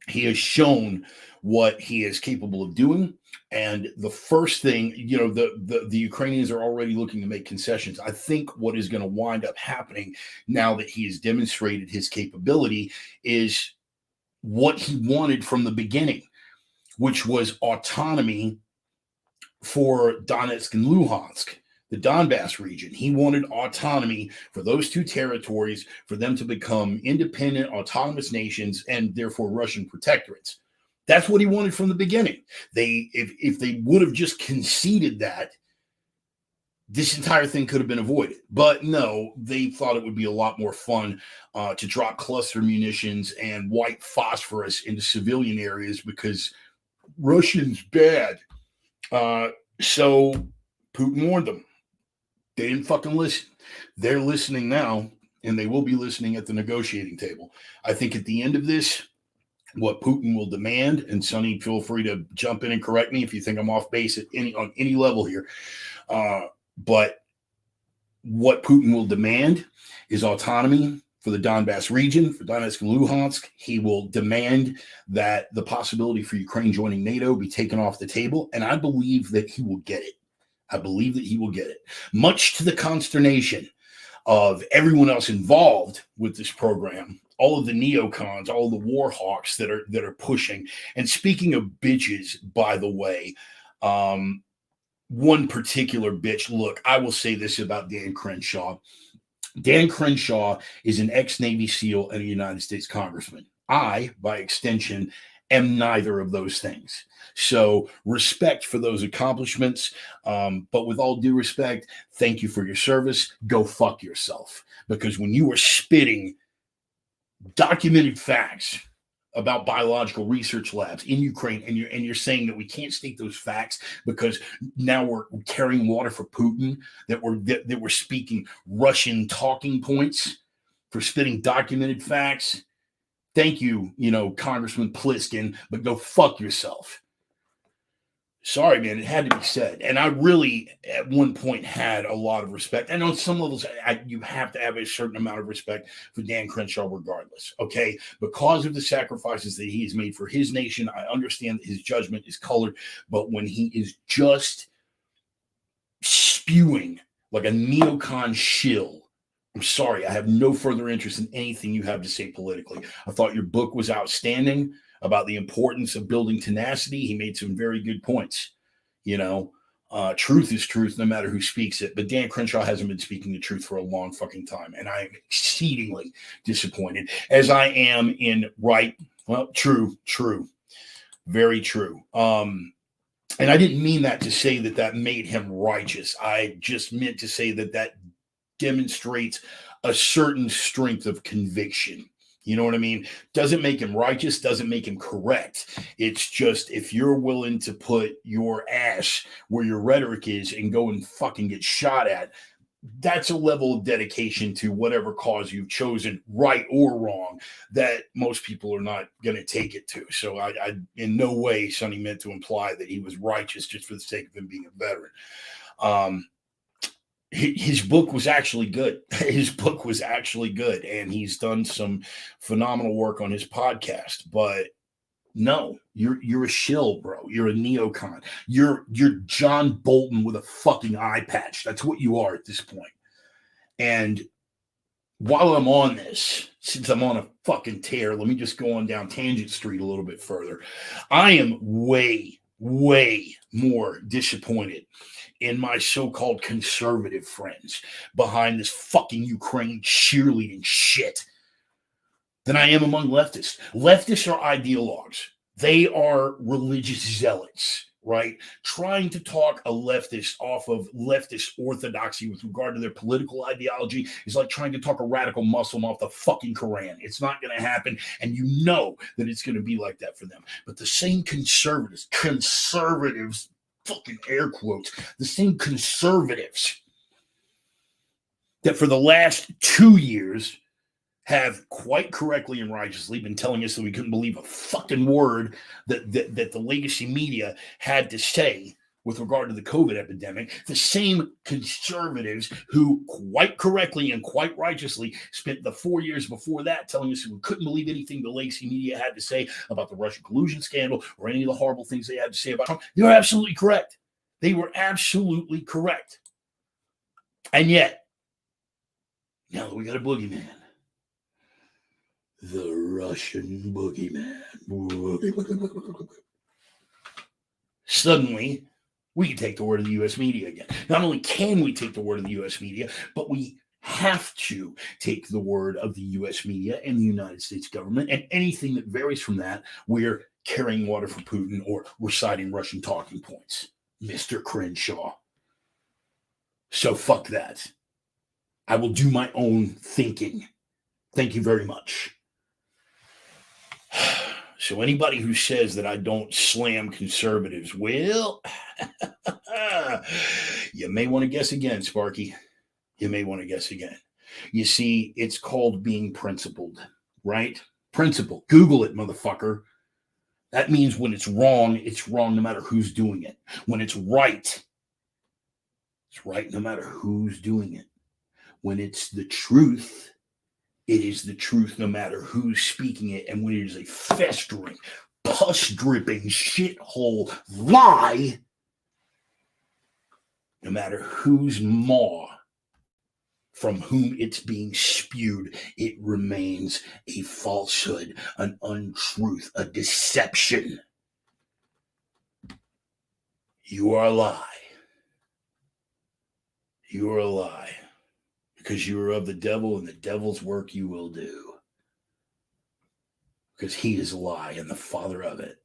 He has shown what he is capable of doing. And the first thing, the Ukrainians are already looking to make concessions. I think what is going to wind up happening now that he has demonstrated his capability is what he wanted from the beginning, which was autonomy for Donetsk and Luhansk, the Donbass region. He wanted autonomy for those two territories, for them to become independent, autonomous nations, and therefore Russian protectorates. That's what he wanted from the beginning. If they would have just conceded that, this entire thing could have been avoided. But no, they thought it would be a lot more fun to drop cluster munitions and white phosphorus into civilian areas because Russians bad. So Putin warned them. They didn't fucking listen. They're listening now, and they will be listening at the negotiating table. I think at the end of this, what Putin will demand, and Sonny, feel free to jump in and correct me if you think I'm off base on any level here. But what Putin will demand is autonomy for the Donbass region, for Donetsk and Luhansk. He will demand that the possibility for Ukraine joining NATO be taken off the table, and I believe that he will get it. Much to the consternation of everyone else involved with this program, all of the neocons, all of the war hawks that are pushing. And speaking of bitches, by the way, one particular bitch, look, I will say this about Dan Crenshaw. Dan Crenshaw is an ex-Navy SEAL and a United States congressman. I, by extension, am neither of those things. So respect for those accomplishments. But with all due respect, thank you for your service. Go fuck yourself. Because when you are spitting documented facts about biological research labs in Ukraine, and you're saying that we can't state those facts because now we're carrying water for Putin, that we're speaking Russian talking points for spitting documented facts. Thank you, Congressman Pliskin, but go fuck yourself. Sorry, man, it had to be said. And I really, at one point, had a lot of respect. And on some levels, you have to have a certain amount of respect for Dan Crenshaw regardless, okay? Because of the sacrifices that he has made for his nation, I understand that his judgment is colored. But when he is just spewing like a neocon shill, I'm sorry, I have no further interest in anything you have to say politically. I thought your book was outstanding about the importance of building tenacity. He made some very good points. Truth is truth no matter who speaks it. But Dan Crenshaw hasn't been speaking the truth for a long fucking time. And I am exceedingly disappointed, as I am in true. Very true. And I didn't mean that to say that that made him righteous. I just meant to say that that demonstrates a certain strength of conviction. You know what I mean? Doesn't make him righteous, doesn't make him correct. It's just if you're willing to put your ass where your rhetoric is and go and fucking get shot at, that's a level of dedication to whatever cause you've chosen, right or wrong, that most people are not going to take it to. So I in no way, Sonny, meant to imply that he was righteous just for the sake of him being a veteran. His book was actually good. His book was actually good, and he's done some phenomenal work on his podcast. But no, you're a shill, bro. You're a neocon. You're John Bolton with a fucking eye patch. That's what you are at this point. And while I'm on this, since I'm on a fucking tear, let me just go on down Tangent Street a little bit further. I am way, way more disappointed in my so-called conservative friends behind this fucking Ukraine cheerleading shit than I am among leftists. Leftists are ideologues. They are religious zealots, right? Trying to talk a leftist off of leftist orthodoxy with regard to their political ideology is like trying to talk a radical Muslim off the fucking Quran. It's not going to happen, and you know that it's going to be like that for them. But the same conservatives, fucking air quotes, the same conservatives that for the last 2 years have quite correctly and righteously been telling us that we couldn't believe a fucking word that the legacy media had to say with regard to the COVID epidemic. The same conservatives who quite correctly and quite righteously spent the 4 years before that telling us that we couldn't believe anything the legacy media had to say about the Russian collusion scandal or any of the horrible things they had to say about Trump. They were absolutely correct. They were absolutely correct. And yet, now that we got a boogeyman, the Russian boogeyman, suddenly we can take the word of the U.S. media again. Not only can we take the word of the U.S. media, but we have to take the word of the U.S. media and the United States government, and anything that varies from that, we're carrying water for Putin or reciting Russian talking points. Mr. Crenshaw. So fuck that. I will do my own thinking. Thank you very much. So anybody who says that I don't slam conservatives, well, you may want to guess again, Sparky. You may want to guess again. You see, it's called being principled, right? Principle. Google it, motherfucker. That means when it's wrong no matter who's doing it. When it's right no matter who's doing it. When it's the truth, it is the truth no matter who's speaking it. And when it is a festering, pus-dripping shithole lie, no matter whose maw from whom it's being spewed, it remains a falsehood, an untruth, a deception. You are a lie. You are a lie. Because you are of the devil, and the devil's work you will do. Because he is a lie and the father of it.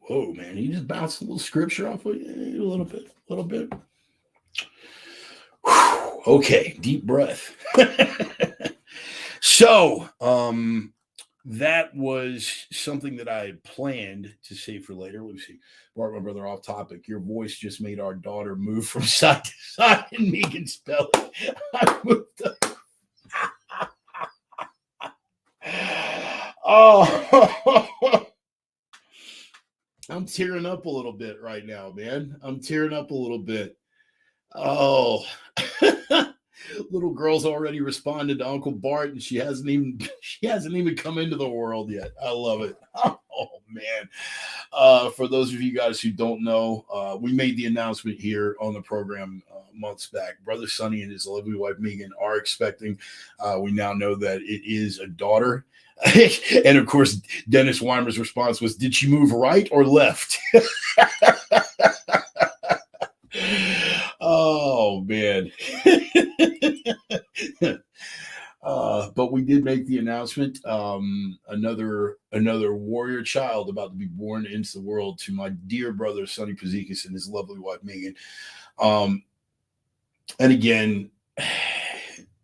Whoa, man. You just bounced a little scripture off of you? A little bit. Whew. Okay, deep breath. So, that was something that I had planned to say for later. Let me see. Bart, my brother, off topic. Your voice just made our daughter move from side to side in Megan's belly. I moved up. Oh, I'm tearing up a little bit right now, man. I'm tearing up a little bit. Oh, little girl's already responded to Uncle Bart, and she hasn't even come into the world yet. I love it. Oh man. For those of you guys who don't know, we made the announcement here on the program months back. Brother Sonny and his lovely wife Megan are expecting. We now know that it is a daughter. And of course, Dennis Weimer's response was, "Did she move right or left?" Oh man. But we did make the announcement. Another warrior child about to be born into the world to my dear brother Sonny Pazikis and his lovely wife Megan. And again,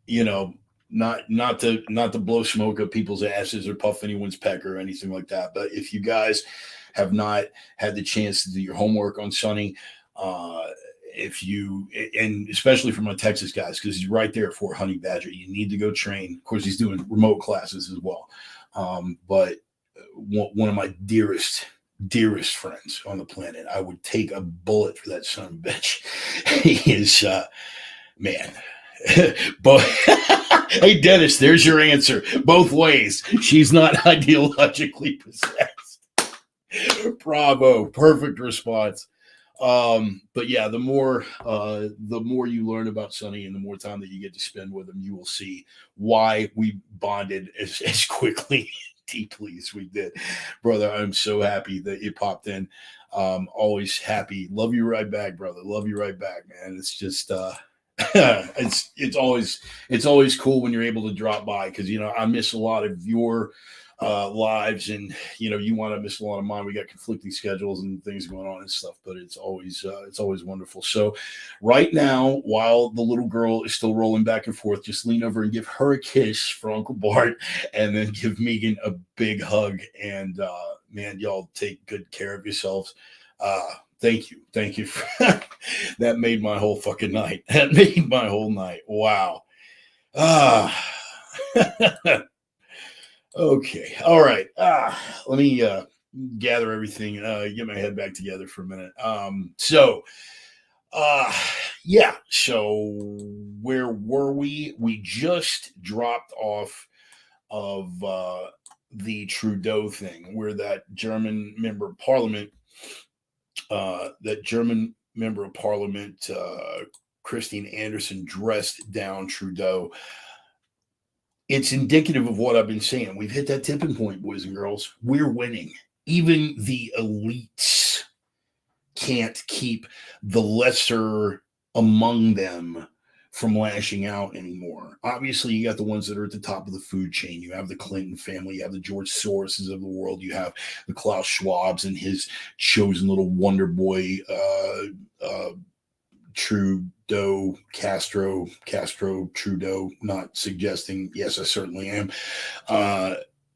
you know, not to blow smoke up people's asses or puff anyone's peck or anything like that. But if you guys have not had the chance to do your homework on Sonny, if you, and especially for my Texas guys, because he's right there at Fort Honey Badger, you need to go train. Of course, he's doing remote classes as well. But one of my dearest friends on the planet, I would take a bullet for that son of a bitch. He is, man. But hey, Dennis, there's your answer. Both ways. She's not ideologically possessed. Bravo. Perfect response. But yeah, the more you learn about Sonny and the more time that you get to spend with him, you will see why we bonded as quickly, deeply as we did. Brother, I'm so happy that you popped in. Always happy. Love you right back, brother. Love you right back, man. It's just it's always cool when you're able to drop by, because I miss a lot of your lives, and you want to miss a lot of mine. We got conflicting schedules and things going on and stuff, but it's always wonderful. So right now, while the little girl is still rolling back and forth, just lean over and give her a kiss for Uncle Bart, and then give Megan a big hug. And man, y'all take good care of yourselves. Thank you for that. Made my whole fucking night. That made my whole night. Wow. Okay. All right. Let me gather everything, get my head back together for a minute. Yeah. So where were we? We just dropped off of the Trudeau thing, where that German member of parliament, Christine Anderson, dressed down Trudeau. It's indicative of what I've been saying. We've hit that tipping point, boys and girls. We're winning. Even the elites can't keep the lesser among them from lashing out anymore. Obviously, you got the ones that are at the top of the food chain. You have the Clinton family. You have the George Soroses of the world. You have the Klaus Schwabs and his chosen little wonder boy, Castro, Trudeau, not suggesting, yes, I certainly am.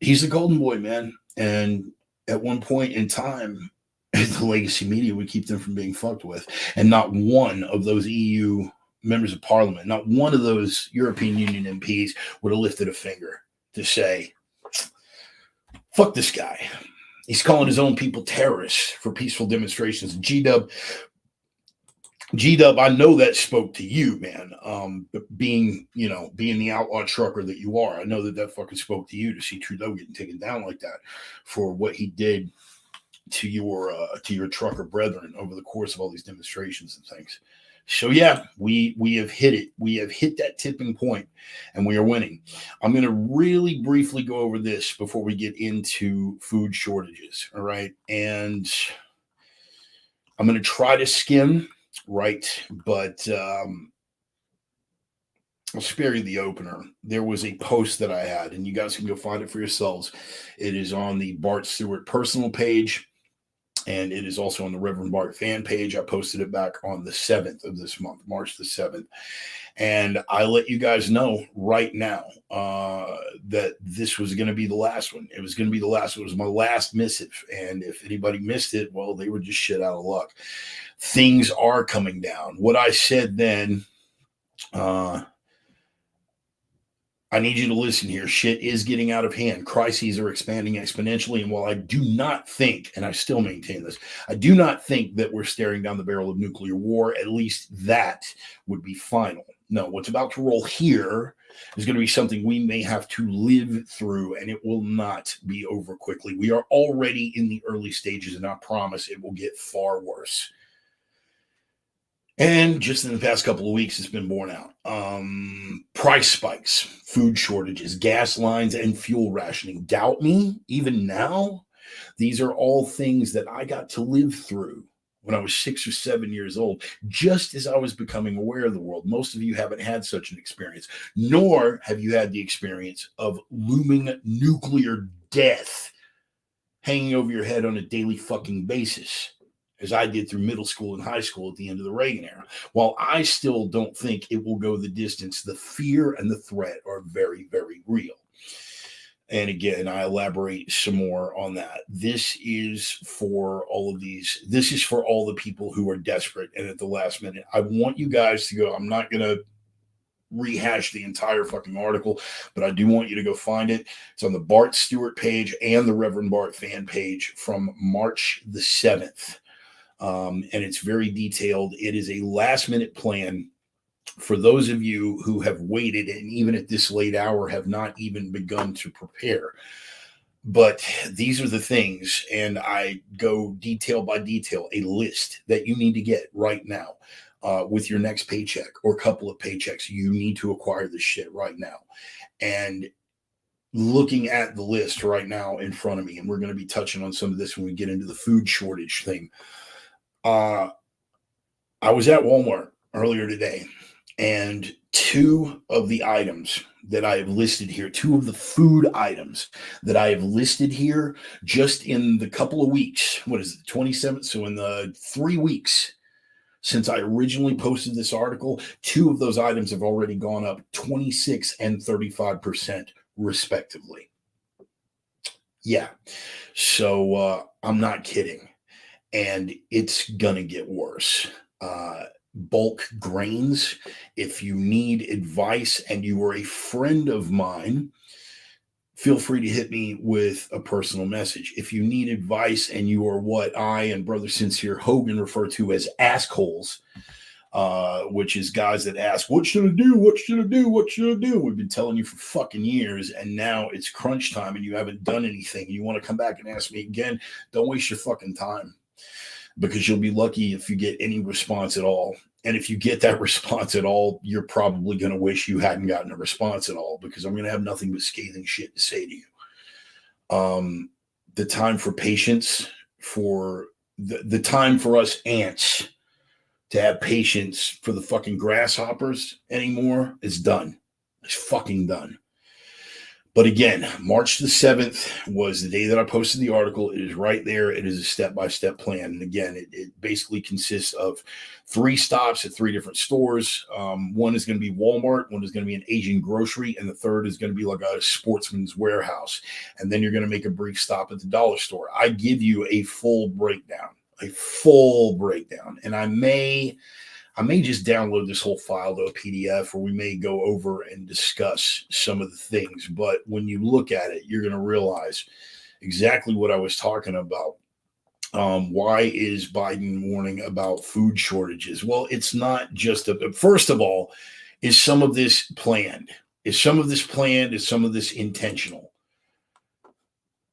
He's the golden boy, man. And at one point in time, the legacy media would keep them from being fucked with. And not one of those EU members of parliament, not one of those European Union MPs would have lifted a finger to say, fuck this guy. He's calling his own people terrorists for peaceful demonstrations. G-Dub, I know that spoke to you, man. Being the outlaw trucker that you are, I know that fucking spoke to you to see Trudeau getting taken down like that for what he did to your trucker brethren over the course of all these demonstrations and things. So yeah, we have hit it. We have hit that tipping point, and we are winning. I'm going to really briefly go over this before we get into food shortages. All right, and I'm going to try to skim. Right, but I'll spare you the opener. There was a post that I had, and you guys can go find it for yourselves. It is on the Bart Stewart personal page, and it is also on the Reverend Bart fan page. I posted it back on the 7th of this month, March the 7th. And I let you guys know right now that this was going to be the last one. It was going to be the last one. It was my last missive. And if anybody missed it, well, they were just shit out of luck. Things are coming down. What I said then, I need you to listen here. Shit is getting out of hand. Crises are expanding exponentially. And while I do not think, and I still maintain this, I do not think that we're staring down the barrel of nuclear war. At least that would be final. No, what's about to roll here is going to be something we may have to live through, and it will not be over quickly. We are already in the early stages, and I promise it will get far worse. And just in the past couple of weeks, it's been borne out. Price spikes, food shortages, gas lines, and fuel rationing. Doubt me, even now, these are all things that I got to live through when I was 6 or 7 years old, just as I was becoming aware of the world. Most of you haven't had such an experience, nor have you had the experience of looming nuclear death hanging over your head on a daily fucking basis, as I did through middle school and high school at the end of the Reagan era. While I still don't think it will go the distance, the fear and the threat are very, very real. And again, I elaborate some more on that. This is for all of these. This is for all the people who are desperate and at the last minute. I want you guys to go. I'm not going to rehash the entire fucking article, but I do want you to go find it. It's on the Bart Stewart page and the Reverend Bart fan page from March the 7th. And it's very detailed. It is a last minute plan for those of you who have waited and even at this late hour have not even begun to prepare. But these are the things, and I go detail by detail, a list that you need to get right now with your next paycheck or couple of paychecks. You need to acquire this shit right now. And looking at the list right now in front of me, and we're going to be touching on some of this when we get into the food shortage thing. I was at Walmart earlier today, and two of the items that I have listed here, two of the food items that I have listed here just in the couple of weeks, what is it, 27th? So in the 3 weeks since I originally posted this article, two of those items have already gone up 26 and 35% respectively. Yeah. So I'm not kidding. And it's going to get worse. Bulk grains. If you need advice and you are a friend of mine, feel free to hit me with a personal message. If you need advice and you are what I and Brother Sincere Hogan refer to as assholes, which is guys that ask, what should I do? What should I do? What should I do? We've been telling you for fucking years, and now it's crunch time and you haven't done anything. You want to come back and ask me again? Don't waste your fucking time, because you'll be lucky if you get any response at all. And if you get that response at all, you're probably going to wish you hadn't gotten a response at all, because I'm going to have nothing but scathing shit to say to you. The time for patience, for the time for us ants to have patience for the fucking grasshoppers anymore is done. It's fucking done. But again, March the 7th was the day that I posted the article. It is right there. It is a step-by-step plan. And again, it basically consists of 3 stops at 3 different stores. One is going to be Walmart. One is going to be an Asian grocery. And the third is going to be like a Sportsman's Warehouse. And then you're going to make a brief stop at the dollar store. I give you a full breakdown. And I may just download this whole file to a PDF, or we may go over and discuss some of the things. But when you look at it, you're going to realize exactly what I was talking about. Why is Biden warning about food shortages? Well, it's not just first of all, is some of this planned? Is some of this planned? Is some of this intentional?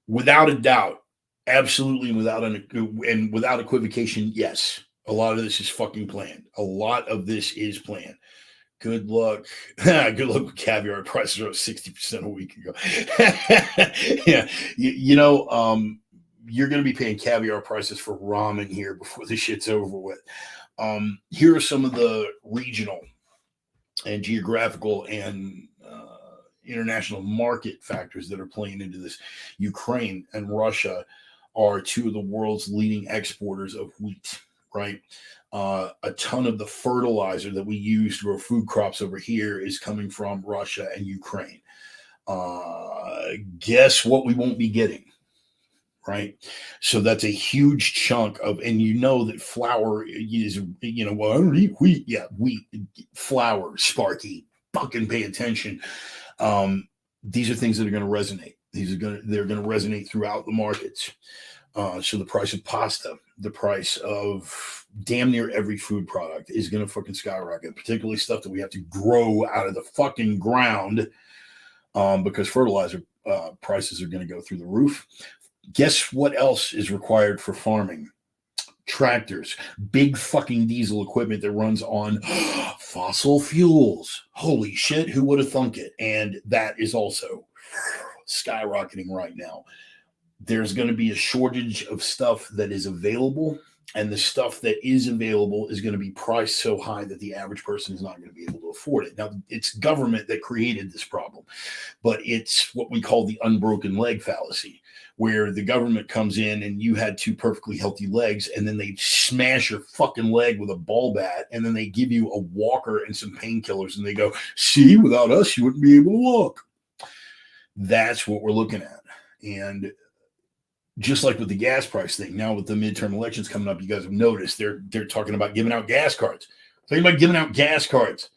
Without a doubt, absolutely, without equivocation, yes. A lot of this is fucking planned. A lot of this is planned. Good luck. Good luck with caviar. Prices are up 60% a week ago. Yeah. You're going to be paying caviar prices for ramen here before this shit's over with. Here are some of the regional and geographical and international market factors that are playing into this. Ukraine and Russia are two of the world's leading exporters of wheat. Right. A ton of the fertilizer that we use to grow food crops over here is coming from Russia and Ukraine. Guess what we won't be getting? Right. So that's a huge chunk of, and you know that flour is, well, I don't eat wheat. Yeah, wheat, flour, Sparky, fucking pay attention. These are things that are going to resonate. They're going to resonate throughout the markets. So the price of pasta, the price of damn near every food product is going to fucking skyrocket, particularly stuff that we have to grow out of the fucking ground, because fertilizer prices are going to go through the roof. Guess what else is required for farming? Tractors, big fucking diesel equipment that runs on fossil fuels. Holy shit, who would have thunk it? And that is also skyrocketing right now. There's going to be a shortage of stuff that is available And the stuff that is available is going to be priced so high that the average person is not going to be able to afford it. Now, it's government that created this problem, but it's what we call the unbroken leg fallacy, where the government comes in and you had two perfectly healthy legs, and then they smash your fucking leg with a ball bat, and then they give you a walker and some painkillers, and they go, see, without us, you wouldn't be able to walk. That's what we're looking at. And just like with the gas price thing, now with the midterm elections coming up, you guys have noticed they're talking about giving out gas cards. Talking about giving out gas cards.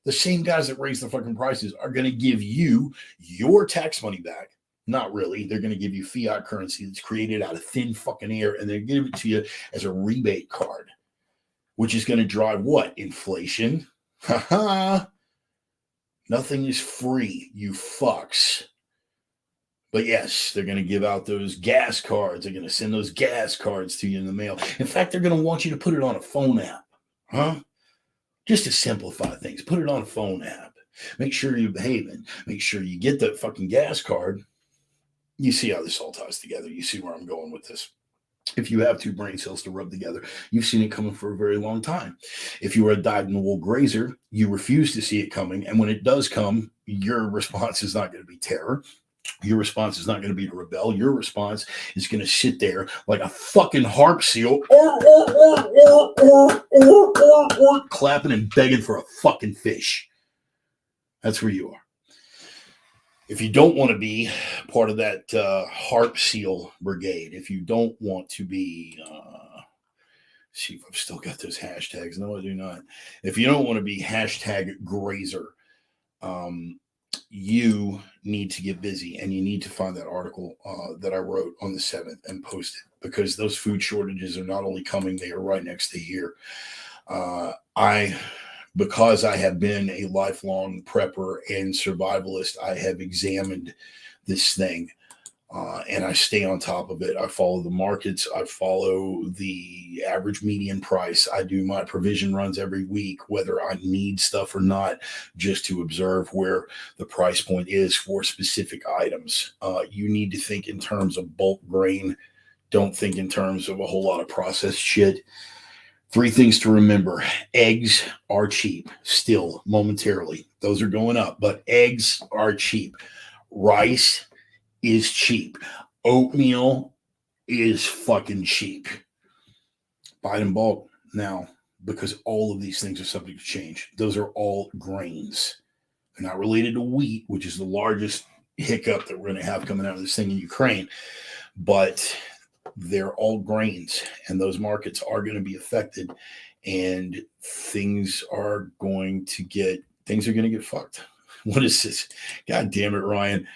The same guys that raise the fucking prices are going to give you your tax money back. Not really. They're going to give you fiat currency that's created out of thin fucking air, and they give it to you as a rebate card, which is going to drive what? Inflation. Ha ha. Nothing is free, you fucks. But yes, they're going to give out those gas cards. They're going to send those gas cards to you in the mail. In fact, they're going to want you to put it on a phone app. Huh? Just to simplify things. Put it on a phone app. Make sure you're behaving. Make sure you get that fucking gas card. You see how this all ties together. You see where I'm going with this. If you have two brain cells to rub together, you've seen it coming for a very long time. If you are a dyed-in-the-wool grazer, you refuse to see it coming. And when it does come, your response is not going to be terror. Your response is not going to be to rebel. Your response is going to sit there like a fucking harp seal, clapping and begging for a fucking fish. That's where you are. If you don't want to be part of that harp seal brigade, if you don't want to be, see if I've still got those hashtags. No, I do not. If you don't want to be hashtag grazer, you need to get busy, and you need to find that article that I wrote on the 7th and post it, because those food shortages are not only coming, they are right next to here. Because I have been a lifelong prepper and survivalist, I have examined this thing, and I stay on top of it. I follow the markets. I follow the average median price. I do my provision runs every week, whether I need stuff or not, just to observe where the price point is for specific items. You need to think in terms of bulk grain. Don't think in terms of a whole lot of processed shit. 3 things to remember. Eggs are cheap still, momentarily. Those are going up, but eggs are cheap. Rice is cheap. Oatmeal is fucking cheap. Buy it in bulk now, because all of these things are subject to change. Those are all grains. They're not related to wheat, which is the largest hiccup that we're going to have coming out of this thing in Ukraine. But they're all grains, and those markets are going to be affected, and things are going to get fucked. What is this? God damn it, Ryan.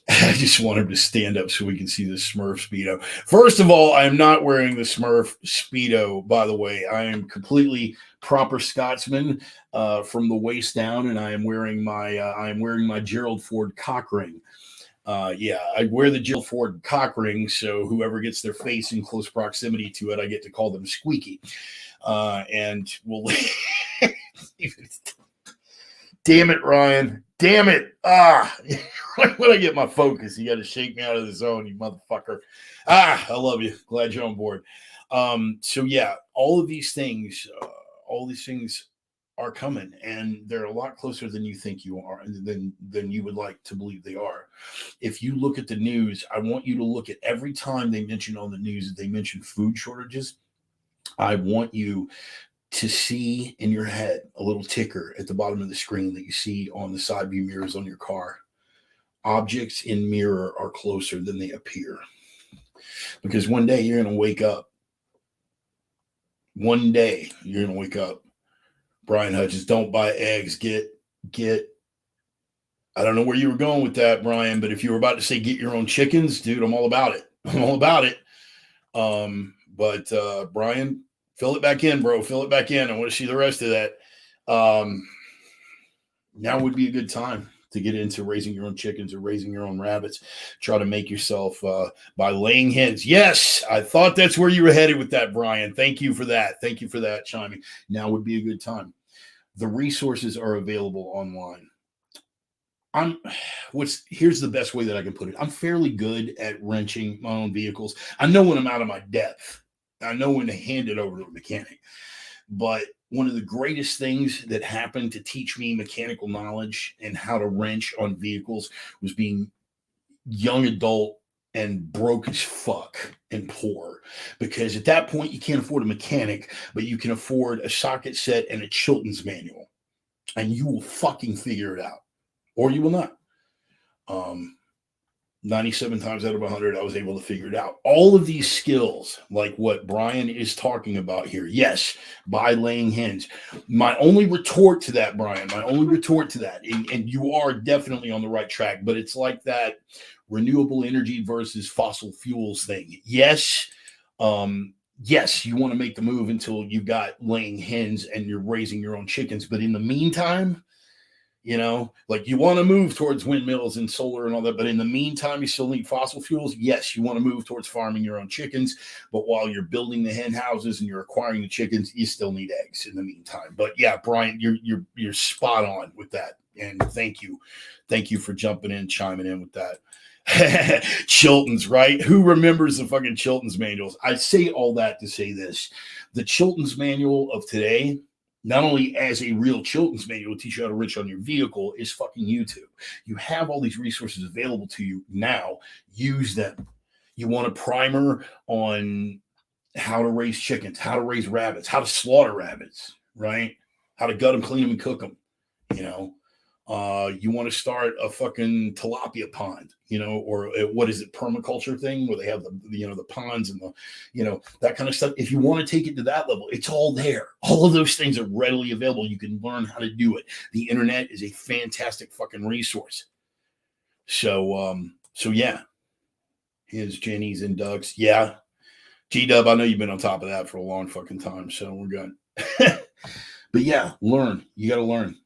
I just want him to stand up so we can see the Smurf Speedo. First of all, I am not wearing the Smurf Speedo, by the way. I am completely proper Scotsman from the waist down, and I am wearing my Gerald Ford cock ring. I wear the Jill Ford cock ring, so whoever gets their face in close proximity to it, I get to call them squeaky. And we'll damn it, Ryan. Damn it. When I get my focus, you got to shake me out of the zone, you motherfucker. I love you. Glad you're on board. All these things are coming, and they're a lot closer than you think you are, than you would like to believe they are. If you look at the news, I want you to look at every time they mention on the news that they mention food shortages. I want you to see in your head a little ticker at the bottom of the screen that you see on the side view mirrors on your car. Objects in mirror are closer than they appear. Because one day you're going to wake up. One day you're going to wake up. Brian Hutchins, don't buy eggs. Get. I don't know where you were going with that, Brian, but if you were about to say get your own chickens, dude, I'm all about it. I'm all about it. Brian, fill it back in, bro. Fill it back in. I want to see the rest of that. Now would be a good time to get into raising your own chickens or raising your own rabbits. Try to make yourself by laying hens. Yes, I thought that's where you were headed with that, Brian. Thank you for that. Thank you for that, chiming. Now would be a good time. The resources are available online. Here's the best way that I can put it. I'm fairly good at wrenching my own vehicles. I know when I'm out of my depth. I know when to hand it over to a mechanic. But one of the greatest things that happened to teach me mechanical knowledge and how to wrench on vehicles was being young adult and broke as fuck and poor, because at that point you can't afford a mechanic, but you can afford a socket set and a Chilton's manual, and you will fucking figure it out, or you will not. 97 times out of 100, I was able to figure it out. All of these skills, like what Brian is talking about here, yes, by laying hens. My only retort to that, Brian, and you are definitely on the right track, but it's like that renewable energy versus fossil fuels thing. Yes, yes, you want to make the move until you've got laying hens and you're raising your own chickens, but in the meantime, you know, like you want to move towards windmills and solar and all that, but in the meantime, you still need fossil fuels. Yes, you want to move towards farming your own chickens, but while you're building the hen houses and you're acquiring the chickens, you still need eggs in the meantime. But yeah, Brian, you're spot on with that, and thank you for jumping in, chiming in with that. Chilton's, right? Who remembers the fucking Chilton's manuals? I say all that to say this: the Chilton's manual of today, not only as a real Chilton's manual to teach you how to wrench on your vehicle, is fucking YouTube. You have all these resources available to you now. Use them. You want a primer on how to raise chickens, how to raise rabbits, how to slaughter rabbits, right? How to gut them, clean them, and cook them. You know, you want to start a fucking tilapia pond, you know, or what is it, permaculture thing where they have the ponds and that kind of stuff. If you want to take it to that level, it's all there. All of those things are readily available. You can learn how to do it. The internet is a fantastic fucking resource. So yeah, here's Jenny's and Doug's. Yeah, G-Dub, I know you've been on top of that for a long fucking time, so we're good. But yeah, learn. You got to learn.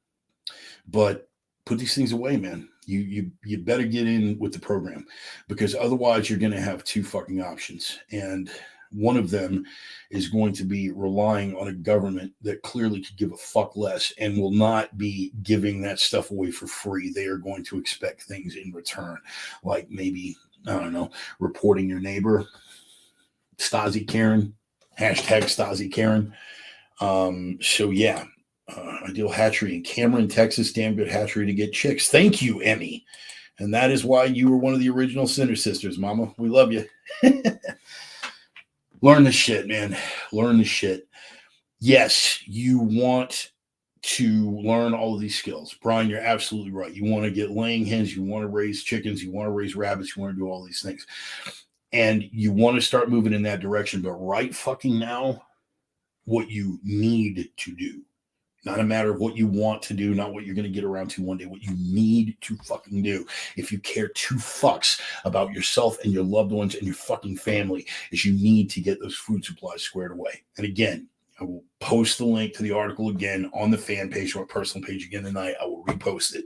But put these things away, man. You better get in with the program, because otherwise you're going to have two fucking options. And one of them is going to be relying on a government that clearly could give a fuck less and will not be giving that stuff away for free. They are going to expect things in return, like maybe, I don't know, reporting your neighbor, Stasi Karen, hashtag Stasi Karen. So yeah. Ideal Hatchery in Cameron, Texas. Damn good hatchery to get chicks. Thank you, Emmy. And that is why you were one of the original Center Sisters, Mama. We love you. Learn this shit, man. Learn this shit. Yes, you want to learn all of these skills. Brian, you're absolutely right. You want to get laying hens. You want to raise chickens. You want to raise rabbits. You want to do all these things. And you want to start moving in that direction. But right fucking now, what you need to do, not a matter of what you want to do, not what you're going to get around to one day, what you need to fucking do, if you care two fucks about yourself and your loved ones and your fucking family, is you need to get those food supplies squared away. And again, I will post the link to the article again on the fan page or personal page again tonight. I will repost it.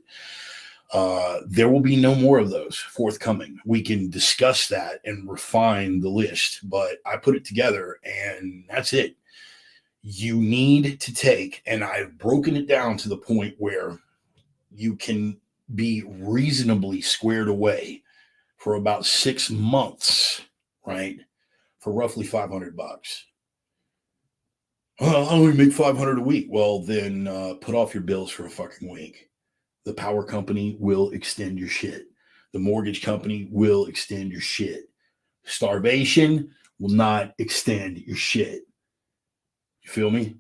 There will be no more of those forthcoming. We can discuss that and refine the list, but I put it together and that's it. You need to take, and I've broken it down to the point where you can be reasonably squared away for about 6 months, right? For roughly $500. Well, I only make $500 a week. Well, then put off your bills for a fucking week. The power company will extend your shit. The mortgage company will extend your shit. Starvation will not extend your shit. You feel me?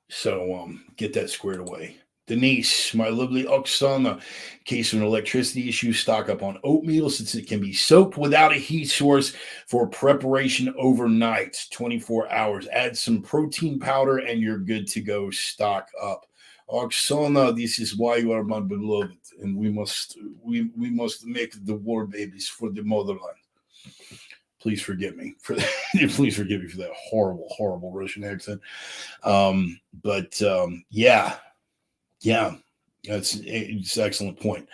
So get that squared away. Denise, my lovely Oksana, in case of an electricity issue, stock up on oatmeal since it can be soaked without a heat source for preparation overnight, 24 hours. Add some protein powder and you're good to go. Stock up. Oksana, this is why you are my beloved, and we must make the war babies for the motherland. Please forgive me for that. Please forgive me for that horrible, horrible Russian accent. Yeah, it's an excellent point.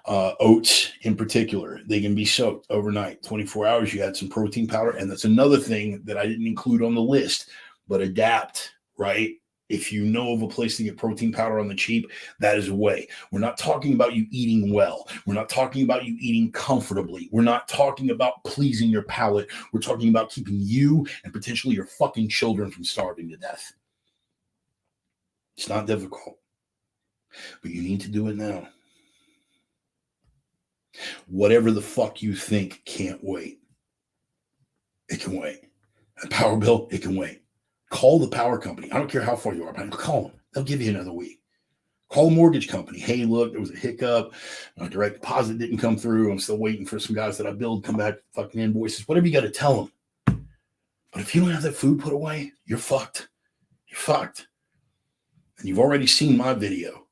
Oats in particular, they can be soaked overnight, 24 hours. You add some protein powder, and that's another thing that I didn't include on the list, but adapt, right? If you know of a place to get protein powder on the cheap, that is a way. We're not talking about you eating well. We're not talking about you eating comfortably. We're not talking about pleasing your palate. We're talking about keeping you and potentially your fucking children from starving to death. It's not difficult, but you need to do it now. Whatever the fuck you think can't wait. It can wait. A power bill, it can wait. Call the power company. I don't care how far you are, but call them. They'll give you another week. Call a mortgage company. Hey, look, there was a hiccup. My direct deposit didn't come through. I'm still waiting for some guys that I billed come back with fucking invoices. Whatever you got to tell them. But if you don't have that food put away, you're fucked. You're fucked. And you've already seen my video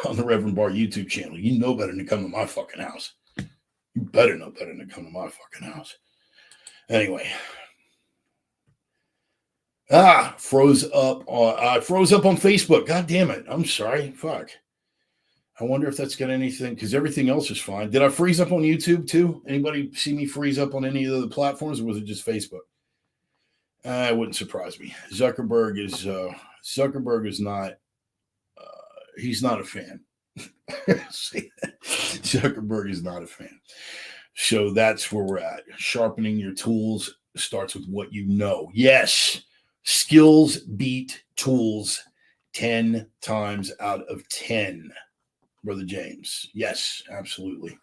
on the Reverend Bart YouTube channel. You know better than to come to my fucking house. You better know better than to come to my fucking house. Anyway. Froze up on Facebook. God damn it. I'm sorry. Fuck. I wonder if that's got anything, because everything else is fine. Did I freeze up on YouTube too? Anybody see me freeze up on any of the platforms, or was it just Facebook? It wouldn't surprise me. Zuckerberg is not, he's not a fan. Zuckerberg is not a fan. So that's where we're at. Sharpening your tools starts with what you know. Yes. Skills beat tools 10 times out of 10, Brother James. Yes, absolutely.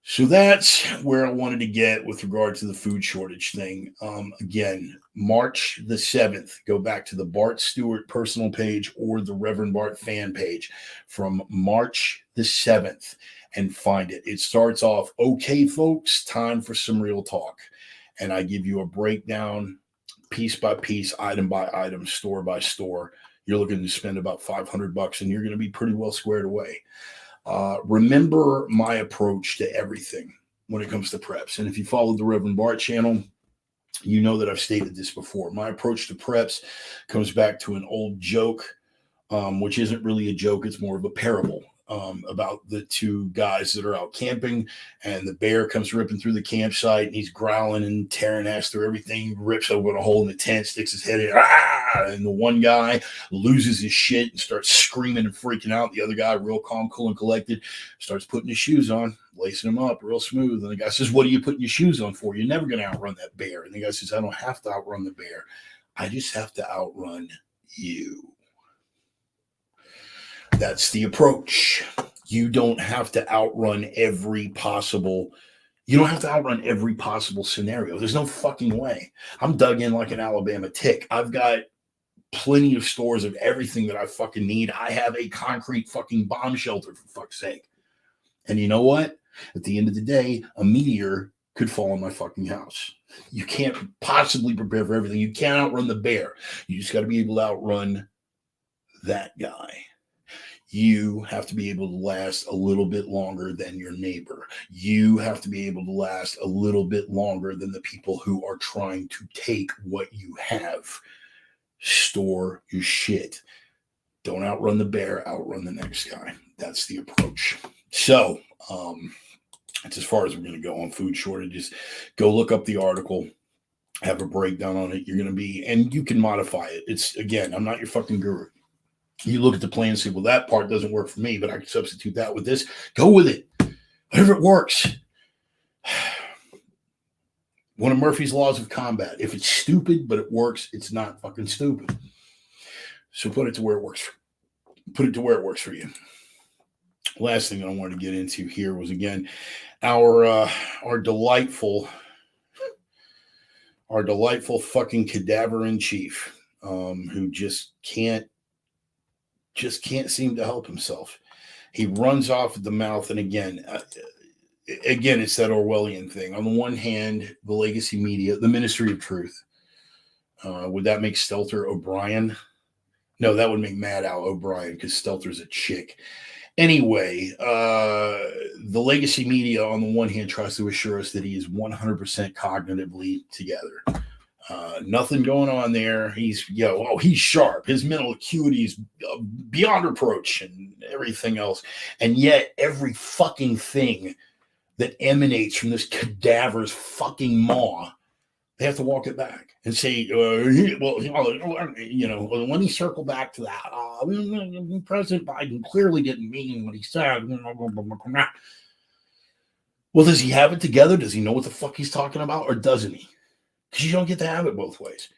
So that's where I wanted to get with regard to the food shortage thing. Again, March the 7th, go back to the Bart Stewart personal page or the Reverend Bart fan page from March the 7th and find it. It starts off, okay, folks, time for some real talk. And I give you a breakdown piece by piece, item by item, store by store. You're looking to spend about $500 and you're going to be pretty well squared away. Remember my approach to everything when it comes to preps. And if you followed the Reverend Bart channel, you know that I've stated this before. My approach to preps comes back to an old joke, which isn't really a joke. It's more of a parable. About the two guys that are out camping, and the bear comes ripping through the campsite, and he's growling and tearing ass through everything, rips open a hole in the tent, sticks his head in, and the one guy loses his shit and starts screaming and freaking out. The other guy, real calm, cool, and collected, starts putting his shoes on, lacing them up real smooth. And the guy says, "What are you putting your shoes on for? You're never going to outrun that bear." And the guy says, "I don't have to outrun the bear. I just have to outrun you." That's the approach. You don't have to outrun every possible scenario. There's no fucking way. I'm dug in like an Alabama tick. I've got plenty of stores of everything that I fucking need. I have a concrete fucking bomb shelter, for fuck's sake. And you know what? At the end of the day, a meteor could fall on my fucking house. You can't possibly prepare for everything. You can't outrun the bear. You just got to be able to outrun that guy. You have to be able to last a little bit longer than your neighbor. You have to be able to last a little bit longer than the people who are trying to take what you have. Store your shit. Don't outrun the bear, outrun the next guy. That's the approach. So, that's as far as we're going to go on food shortages. Go look up the article. Have a breakdown on it. You're going to be, and you can modify it. It's, again, I'm not your fucking guru. You look at the plan and say, well, that part doesn't work for me, but I can substitute that with this. Go with it. Whatever it works. One of Murphy's laws of combat. If it's stupid, but it works, it's not fucking stupid. So put it to where it works. Put it to where it works for you. Last thing I wanted to get into here was, again, our delightful fucking Cadaver in chief, who just can't seem to help himself. He runs off at the mouth. And again, it's that Orwellian thing. On the one hand, the legacy media, the Ministry of Truth. Would that make Stelter O'Brien? No, that would make Mad Al O'Brien, because Stelter's a chick. Anyway, the legacy media, on the one hand, tries to assure us that he is 100% cognitively together. Nothing going on there. He's sharp. His mental acuity is beyond reproach and everything else. And yet every fucking thing that emanates from this cadaver's fucking maw They have to walk it back and say, when he circled back to that, President Biden clearly didn't mean what he said. Well, does he have it together? Does he know what the fuck he's talking about, or doesn't he? Because you don't get to have it both ways.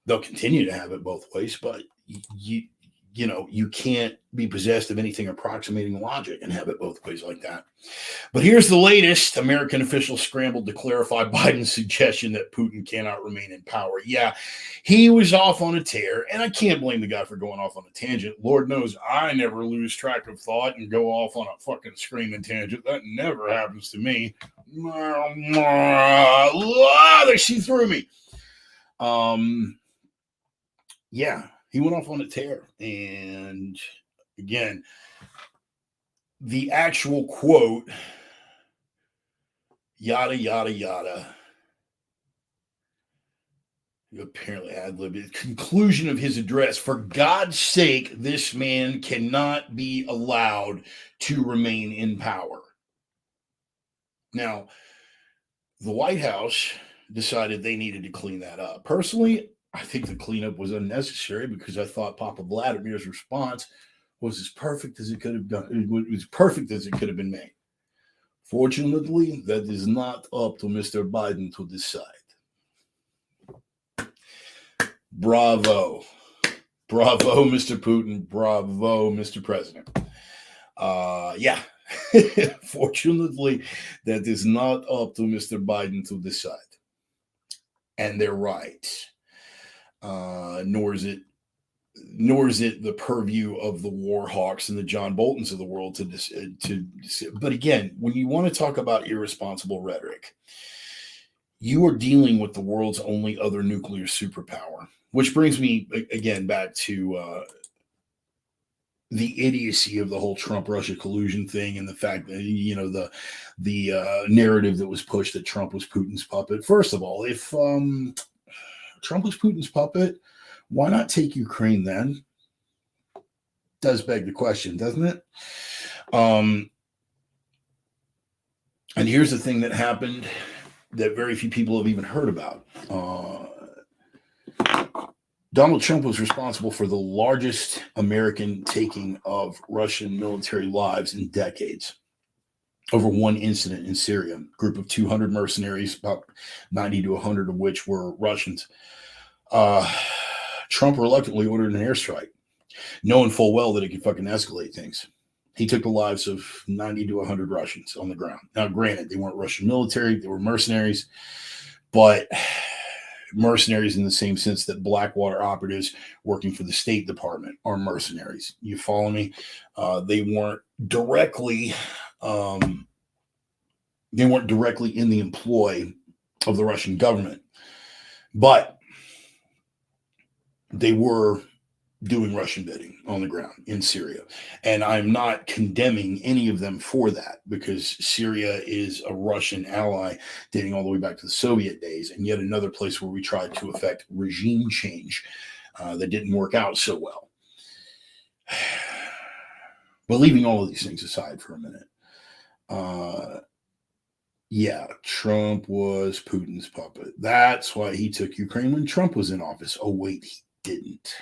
They'll continue to have it both ways, but you can't be possessed of anything approximating logic and have it both ways like that. But here's the latest. American officials scrambled to clarify Biden's suggestion that Putin cannot remain in power. Yeah, he was off on a tear, and I can't blame the guy for going off on a tangent. Lord knows I never lose track of thought and go off on a fucking screaming tangent. That never happens to me. She threw me. Yeah, he went off on a tear. And again, the actual quote, yada, yada, yada. You apparently ad-libbed. Conclusion of his address. For God's sake, this man cannot be allowed to remain in power. Now, the White House decided they needed to clean that up. Personally, I think the cleanup was unnecessary because I thought Papa Vladimir's response was as perfect as it could have done. It was perfect as it could have been made. Fortunately, that is not up to Mr. Biden to decide. Bravo. Bravo, Mr. Putin. Bravo, Mr. President. Yeah. Fortunately, that is not up to Mr. Biden to decide. And they're right. Nor is it the purview of the war hawks and the John Boltons of the world to but again, when you want to talk about irresponsible rhetoric, you are dealing with the world's only other nuclear superpower, which brings me again back to the idiocy of the whole Trump-Russia collusion thing and the fact that, the narrative that was pushed that Trump was Putin's puppet. First of all, if Trump was Putin's puppet, why not take Ukraine then? Does beg the question, doesn't it? And here's the thing that happened that very few people have even heard about. Donald Trump was responsible for the largest American taking of Russian military lives in decades. Over one incident in Syria, a group of 200 mercenaries, about 90 to 100 of which were Russians. Trump reluctantly ordered an airstrike, knowing full well that it could fucking escalate things. He took the lives of 90 to 100 Russians on the ground. Now, granted, they weren't Russian military, they were mercenaries, but mercenaries in the same sense that Blackwater operatives working for the State Department are mercenaries. You follow me? They weren't directly in the employ of the Russian government, but they were doing Russian bidding on the ground in Syria. And I'm not condemning any of them for that, because Syria is a Russian ally dating all the way back to the Soviet days, and yet another place where we tried to effect regime change that didn't work out so well. But leaving all of these things aside for a minute, yeah, Trump was Putin's puppet. That's why he took Ukraine when Trump was in office. Oh, wait, he didn't.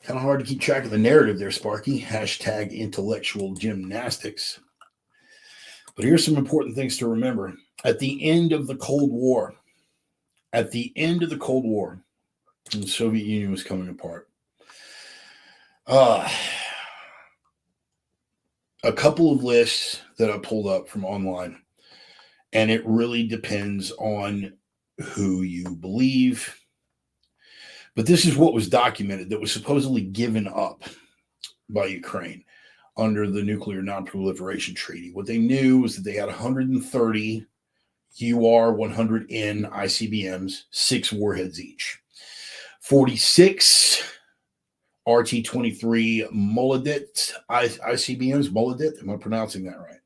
Kind of hard to keep track of the narrative there, Sparky. Hashtag intellectual gymnastics. But here's some important things to remember. At the end of the Cold War, when the Soviet Union was coming apart, a couple of lists that I pulled up from online, and it really depends on who you believe. But this is what was documented that was supposedly given up by Ukraine under the Nuclear Non-Proliferation Treaty. What they knew was that they had 130 UR-100N ICBMs, 6 warheads each. 46 RT-23 Molodets ICBMs. Molodets, am I pronouncing that right?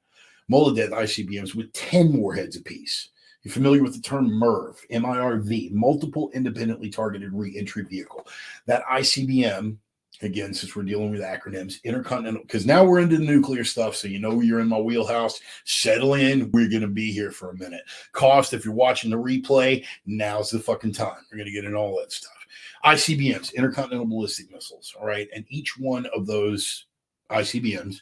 Molodets ICBMs with 10 warheads apiece. You're familiar with the term MIRV, M-I-R-V, Multiple Independently Targeted Re-Entry Vehicle. That ICBM again, since we're dealing with acronyms, intercontinental, because now we're into the nuclear stuff. So, you're in my wheelhouse. Settle in. We're going to be here for a minute. Cost, if you're watching the replay, now's the fucking time. We're going to get into all that stuff. ICBMs, intercontinental ballistic missiles. All right. And each one of those ICBMs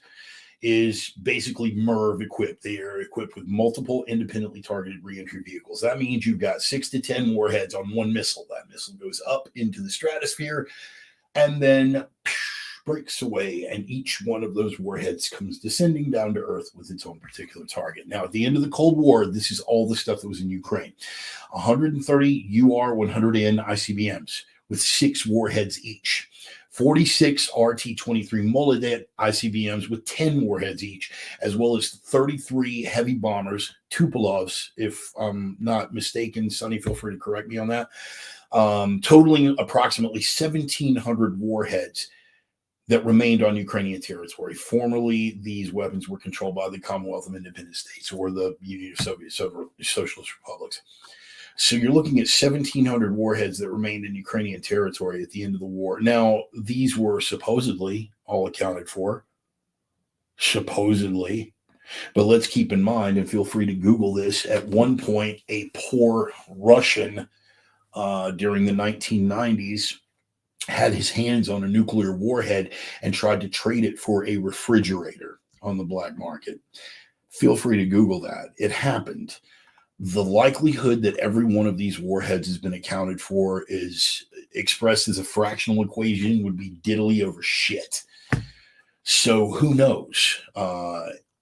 is basically MIRV equipped. They are equipped with multiple independently targeted reentry vehicles. That means you've got 6 to 10 warheads on one missile. That missile goes up into the stratosphere and then breaks away, and each one of those warheads comes descending down to Earth with its own particular target. Now, at the end of the Cold War, this is all the stuff that was in Ukraine. 130 UR-100N ICBMs with 6 warheads each. 46 RT-23 Molodet ICBMs with 10 warheads each, as well as 33 heavy bombers, Tupolovs, if I'm not mistaken. Sonny, feel free to correct me on that. Totaling approximately 1,700 warheads that remained on Ukrainian territory. Formerly, these weapons were controlled by the Commonwealth of Independent States, or the Union of Soviet Socialist Republics. So you're looking at 1,700 warheads that remained in Ukrainian territory at the end of the war. Now, these were supposedly all accounted for. Supposedly. But let's keep in mind, and feel free to Google this, at one point, a poor Russian during the 1990s had his hands on a nuclear warhead and tried to trade it for a refrigerator on the black market. Feel free to Google that. It happened. The likelihood that every one of these warheads has been accounted for is expressed as a fractional equation would be diddly over shit. So who knows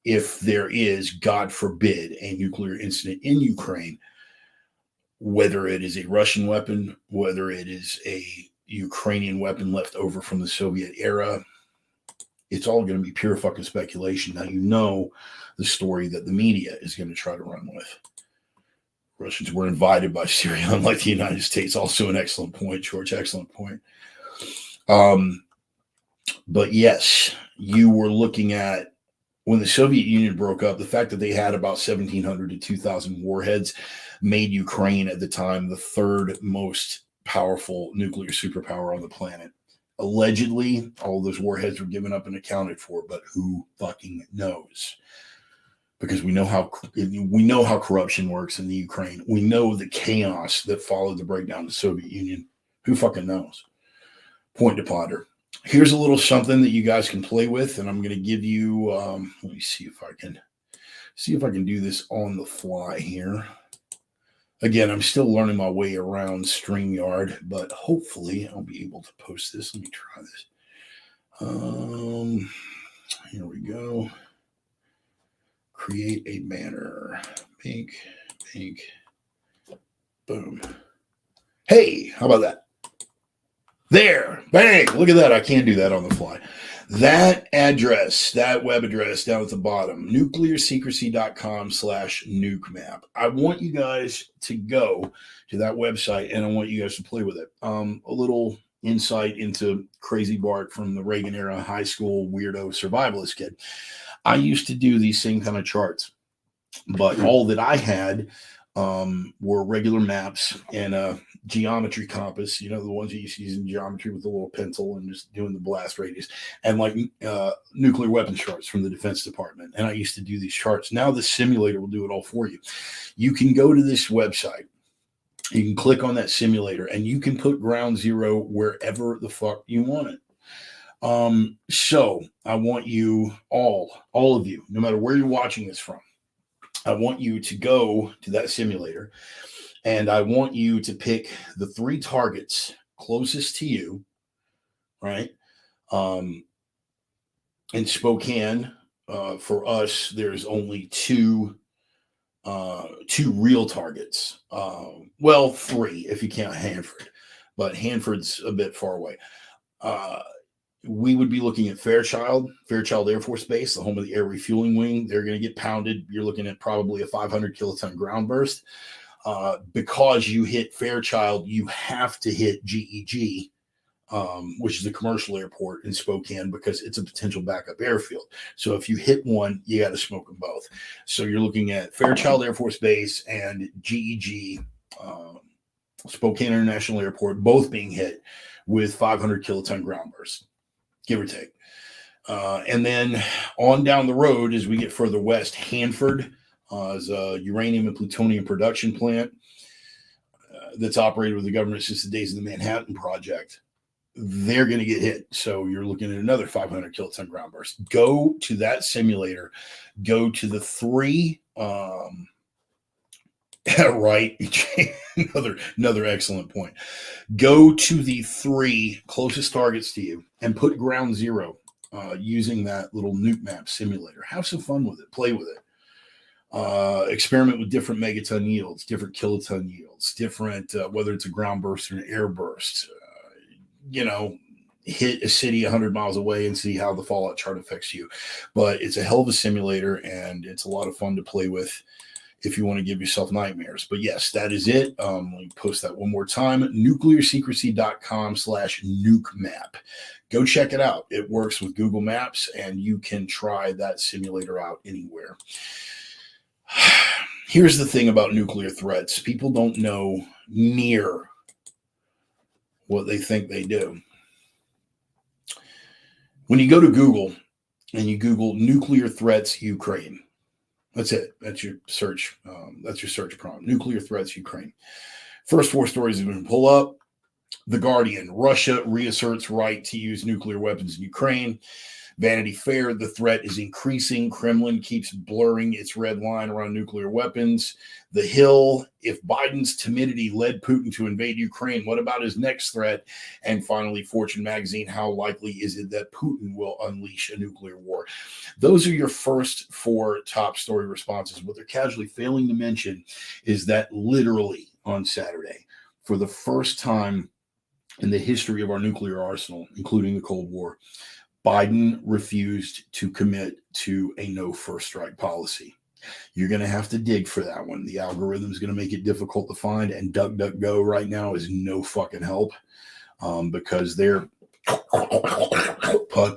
if there is, God forbid, a nuclear incident in Ukraine, whether it is a Russian weapon, whether it is a Ukrainian weapon left over from the Soviet era. It's all going to be pure fucking speculation. Now, the story that the media is going to try to run with. Russians were invited by Syria, unlike the United States. Also an excellent point, George. Excellent point. But yes, you were looking at, when the Soviet Union broke up, the fact that they had about 1,700 to 2,000 warheads made Ukraine at the time the third most powerful nuclear superpower on the planet. Allegedly, all those warheads were given up and accounted for, but who fucking knows? Because we know how corruption works in the Ukraine. We know the chaos that followed the breakdown of the Soviet Union. Who fucking knows? Point to ponder. Here's a little something that you guys can play with, and I'm going to give you. Let me see if I can do this on the fly here. Again, I'm still learning my way around StreamYard, but hopefully I'll be able to post this. Let me try this. Here we go. Create a banner. Pink, boom. Hey, how about that? There, bang, look at that. I can do that on the fly. That address, that web address down at the bottom, nuclearsecrecy.com/nukemap. I want you guys to go to that website, and I want you guys to play with it. A little insight into Crazy Bart from the Reagan era high school weirdo survivalist kid. I used to do these same kind of charts, but all that I had were regular maps and a geometry compass, the ones you used to use in geometry with a little pencil and just doing the blast radius, and like nuclear weapons charts from the Defense Department. And I used to do these charts. Now the simulator will do it all for you. You can go to this website. You can click on that simulator and you can put ground zero wherever the fuck you want it. So I want you all of you, no matter where you're watching this from, I want you to go to that simulator and I want you to pick the 3 targets closest to you, right? In Spokane, for us, there's only two real targets. Well, 3 if you count Hanford, but Hanford's a bit far away. We would be looking at Fairchild Air Force Base, the home of the Air Refueling Wing. They're going to get pounded. You're looking at probably a 500 kiloton ground burst. Because you hit Fairchild, you have to hit GEG, which is the commercial airport in Spokane, because it's a potential backup airfield. So if you hit one, you got to smoke them both. So you're looking at Fairchild Air Force Base and GEG, Spokane International Airport, both being hit with 500 kiloton ground bursts. give or take. And then on down the road, as we get further west, Hanford is a uranium and plutonium production plant that's operated with the government since the days of the Manhattan Project. They're going to get hit. So you're looking at another 500 kiloton ground burst. Go to that simulator. Go to the 3. Right. another excellent point. Go to the 3 closest targets to you and put ground zero using that little nuke map simulator. Have some fun with it. Play with it. Experiment with different megaton yields, different kiloton yields, different, whether it's a ground burst or an air burst. Hit a city 100 miles away and see how the fallout chart affects you. But it's a hell of a simulator, and it's a lot of fun to play with if you want to give yourself nightmares. But yes, that is it. Let me post that one more time. nuclearsecrecy.com/nukemap. Go check it out. It works with Google Maps, and you can try that simulator out anywhere. Here's the thing about nuclear threats. People don't know near what they think they do. When you go to Google and you Google nuclear threats Ukraine, that's it. That's your search. That's your search prompt. Nuclear threats Ukraine. First 4 stories have been pulled up. The Guardian: Russia reasserts right to use nuclear weapons in Ukraine. Vanity Fair: the threat is increasing. Kremlin keeps blurring its red line around nuclear weapons. The Hill: if Biden's timidity led Putin to invade Ukraine, what about his next threat? And finally, Fortune magazine: how likely is it that Putin will unleash a nuclear war? Those are your first 4 top story responses. What they're casually failing to mention is that literally on Saturday, for the first time in the history of our nuclear arsenal, including the Cold War, Biden refused to commit to a no first strike policy. You're going to have to dig for that one. The algorithm is going to make it difficult to find, and DuckDuckGo right now is no fucking help because they're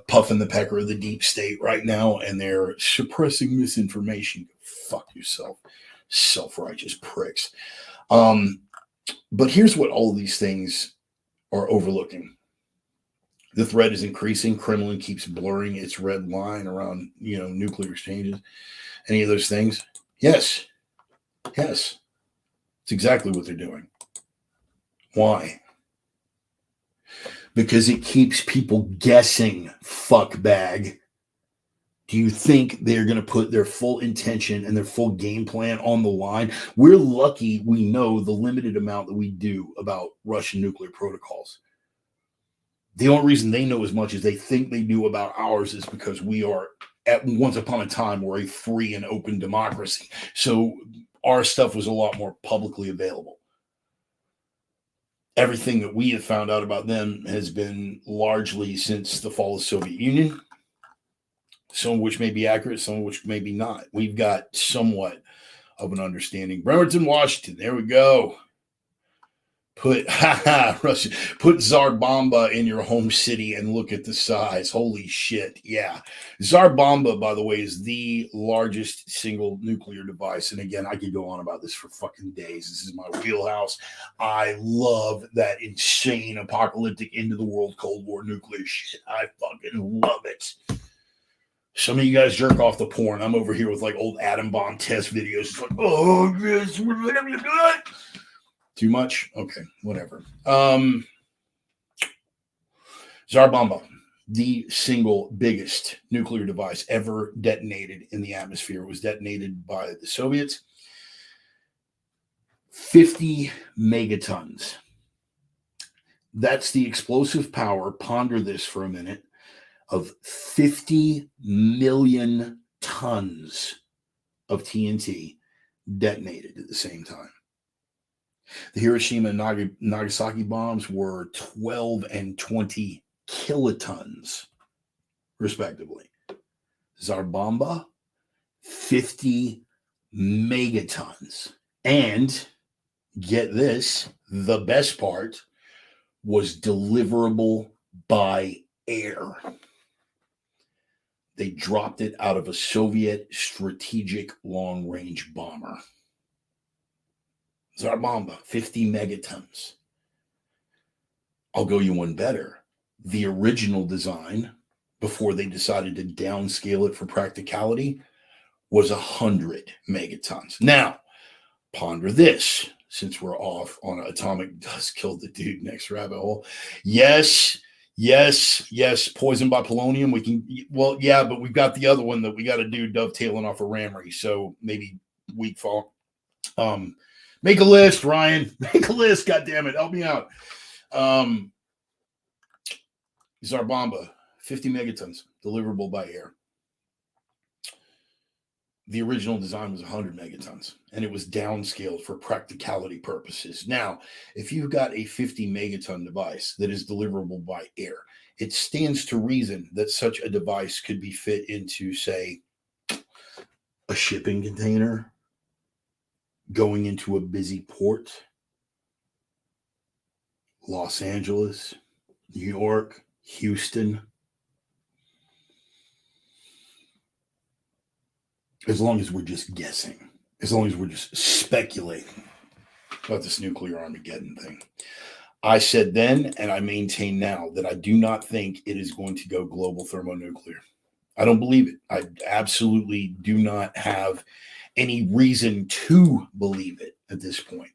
puffing the pecker of the deep state right now, and they're suppressing misinformation. Fuck yourself, self-righteous pricks. But here's what all of these things are overlooking. The threat is increasing. Kremlin keeps blurring its red line around, nuclear exchanges. Any of those things? Yes. It's exactly what they're doing. Why? Because it keeps people guessing, fuckbag. Do you think they're going to put their full intention and their full game plan on the line? We're lucky we know the limited amount that we do about Russian nuclear protocols. The only reason they know as much as they think they do about ours is because we are, at once upon a time, we're a free and open democracy. So our stuff was a lot more publicly available. Everything that we have found out about them has been largely since the fall of the Soviet Union, some of which may be accurate, some of which may be not. We've got somewhat of an understanding. Bremerton, Washington, there we go. Put Tsar Bomba in your home city and look at the size. Holy shit. Yeah. Tsar Bomba, by the way, is the largest single nuclear device. And again, I could go on about this for fucking days. This is my wheelhouse. I love that insane apocalyptic end of the world Cold War nuclear shit. I fucking love it. Some of you guys jerk off the porn. I'm over here with like old atom bomb test videos. It's like, oh, yes, whatever you do. Too much? Okay, whatever. Tsar Bomba, the single biggest nuclear device ever detonated in the atmosphere, was detonated by the Soviets. 50 megatons. That's the explosive power, ponder this for a minute, of 50 million tons of TNT detonated at the same time. The Hiroshima and Nagasaki bombs were 12 and 20 kilotons, respectively. Tsar Bomba, 50 megatons. And get this, the best part was deliverable by air. They dropped it out of a Soviet strategic long-range bomber. Tsar Bomba, 50 megatons. I'll go you one better. The original design before they decided to downscale it for practicality was 100 megatons. Now, ponder this, since we're off on atomic dust killed the dude next rabbit hole. Yes, poisoned by polonium. We can, well, yeah, but we've got the other one that we got to do dovetailing off of Ramry. So maybe weak fall. Make a list, Ryan. Make a list. God damn it. Help me out. Zarbamba, 50 megatons, deliverable by air. The original design was 100 megatons, and it was downscaled for practicality purposes. Now, if you've got a 50 megaton device that is deliverable by air, it stands to reason that such a device could be fit into, say, a shipping container going into a busy port, Los Angeles, New York, Houston. As long as we're just guessing, as long as we're just speculating about this nuclear Armageddon thing. I said then, and I maintain now, that I do not think it is going to go global thermonuclear. I don't believe it. I absolutely do not have any reason to believe it at this point.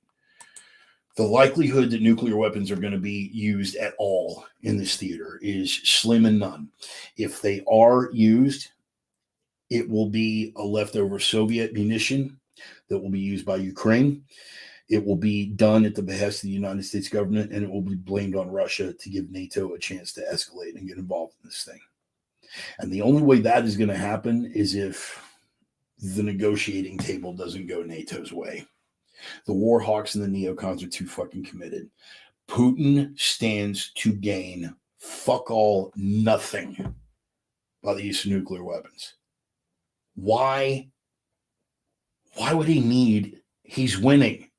The likelihood that nuclear weapons are going to be used at all in this theater is slim and none. If they are used, it will be a leftover Soviet munition that will be used by Ukraine. It will be done at the behest of the United States government, and it will be blamed on Russia to give NATO a chance to escalate and get involved in this thing. And the only way that is going to happen is if the negotiating table doesn't go NATO's way. The war hawks and the neocons are too fucking committed. Putin stands to gain fuck all nothing by the use of nuclear weapons. Why would he need? He's winning.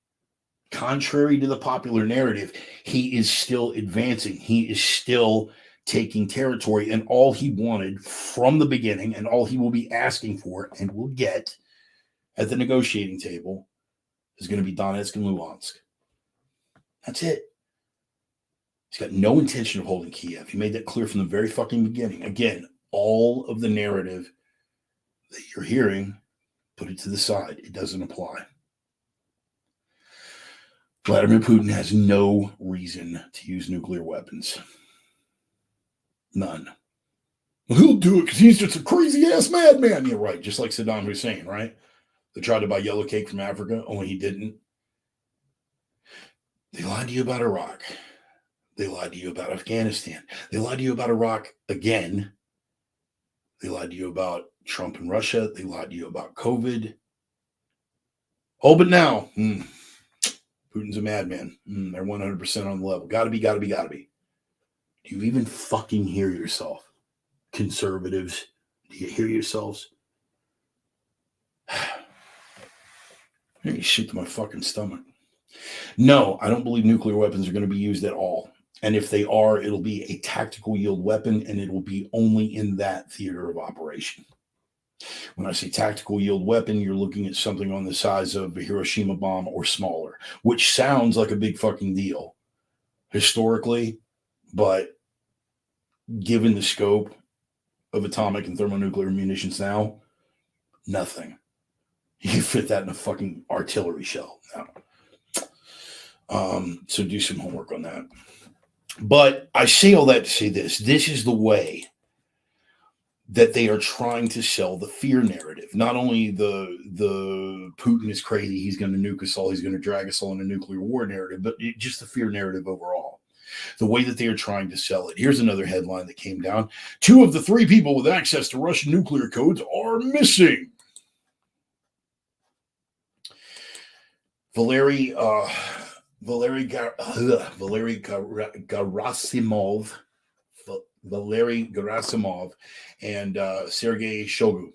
Contrary to the popular narrative, he is still advancing. He is still taking territory, and all he wanted from the beginning, and all he will be asking for and will get at the negotiating table, is going to be Donetsk and Luhansk. That's it. He's got no intention of holding Kiev. He made that clear from the very fucking beginning. Again, all of the narrative that you're hearing, put it to the side. It doesn't apply. Vladimir Putin has no reason to use nuclear weapons. None. Well, he'll do it because he's just a crazy-ass madman. Yeah, right. Just like Saddam Hussein, right? They tried to buy yellow cake from Africa, only he didn't. They lied to you about Iraq. They lied to you about Afghanistan. They lied to you about Iraq again. They lied to you about Trump and Russia. They lied to you about COVID. Oh, but now, Putin's a madman. They're 100% on the level. Gotta be. Do you even fucking hear yourself? Conservatives, do you hear yourselves? You shoot to my fucking stomach. No, I don't believe nuclear weapons are going to be used at all. And if they are, it'll be a tactical yield weapon, and it will be only in that theater of operation. When I say tactical yield weapon, you're looking at something on the size of a Hiroshima bomb or smaller, which sounds like a big fucking deal historically, but given the scope of atomic and thermonuclear munitions now, nothing. You fit that in a fucking artillery shell now. So do some homework on that. But I say all that to say this. This is the way that they are trying to sell the fear narrative. Not only the Putin is crazy, he's going to nuke us all, he's going to drag us all in a nuclear war narrative, but just the fear narrative overall. The way that they are trying to sell it. Here's another headline that came down. 2 of the 3 people with access to Russian nuclear codes are missing. Valery Gerasimov and Sergei Shoigu,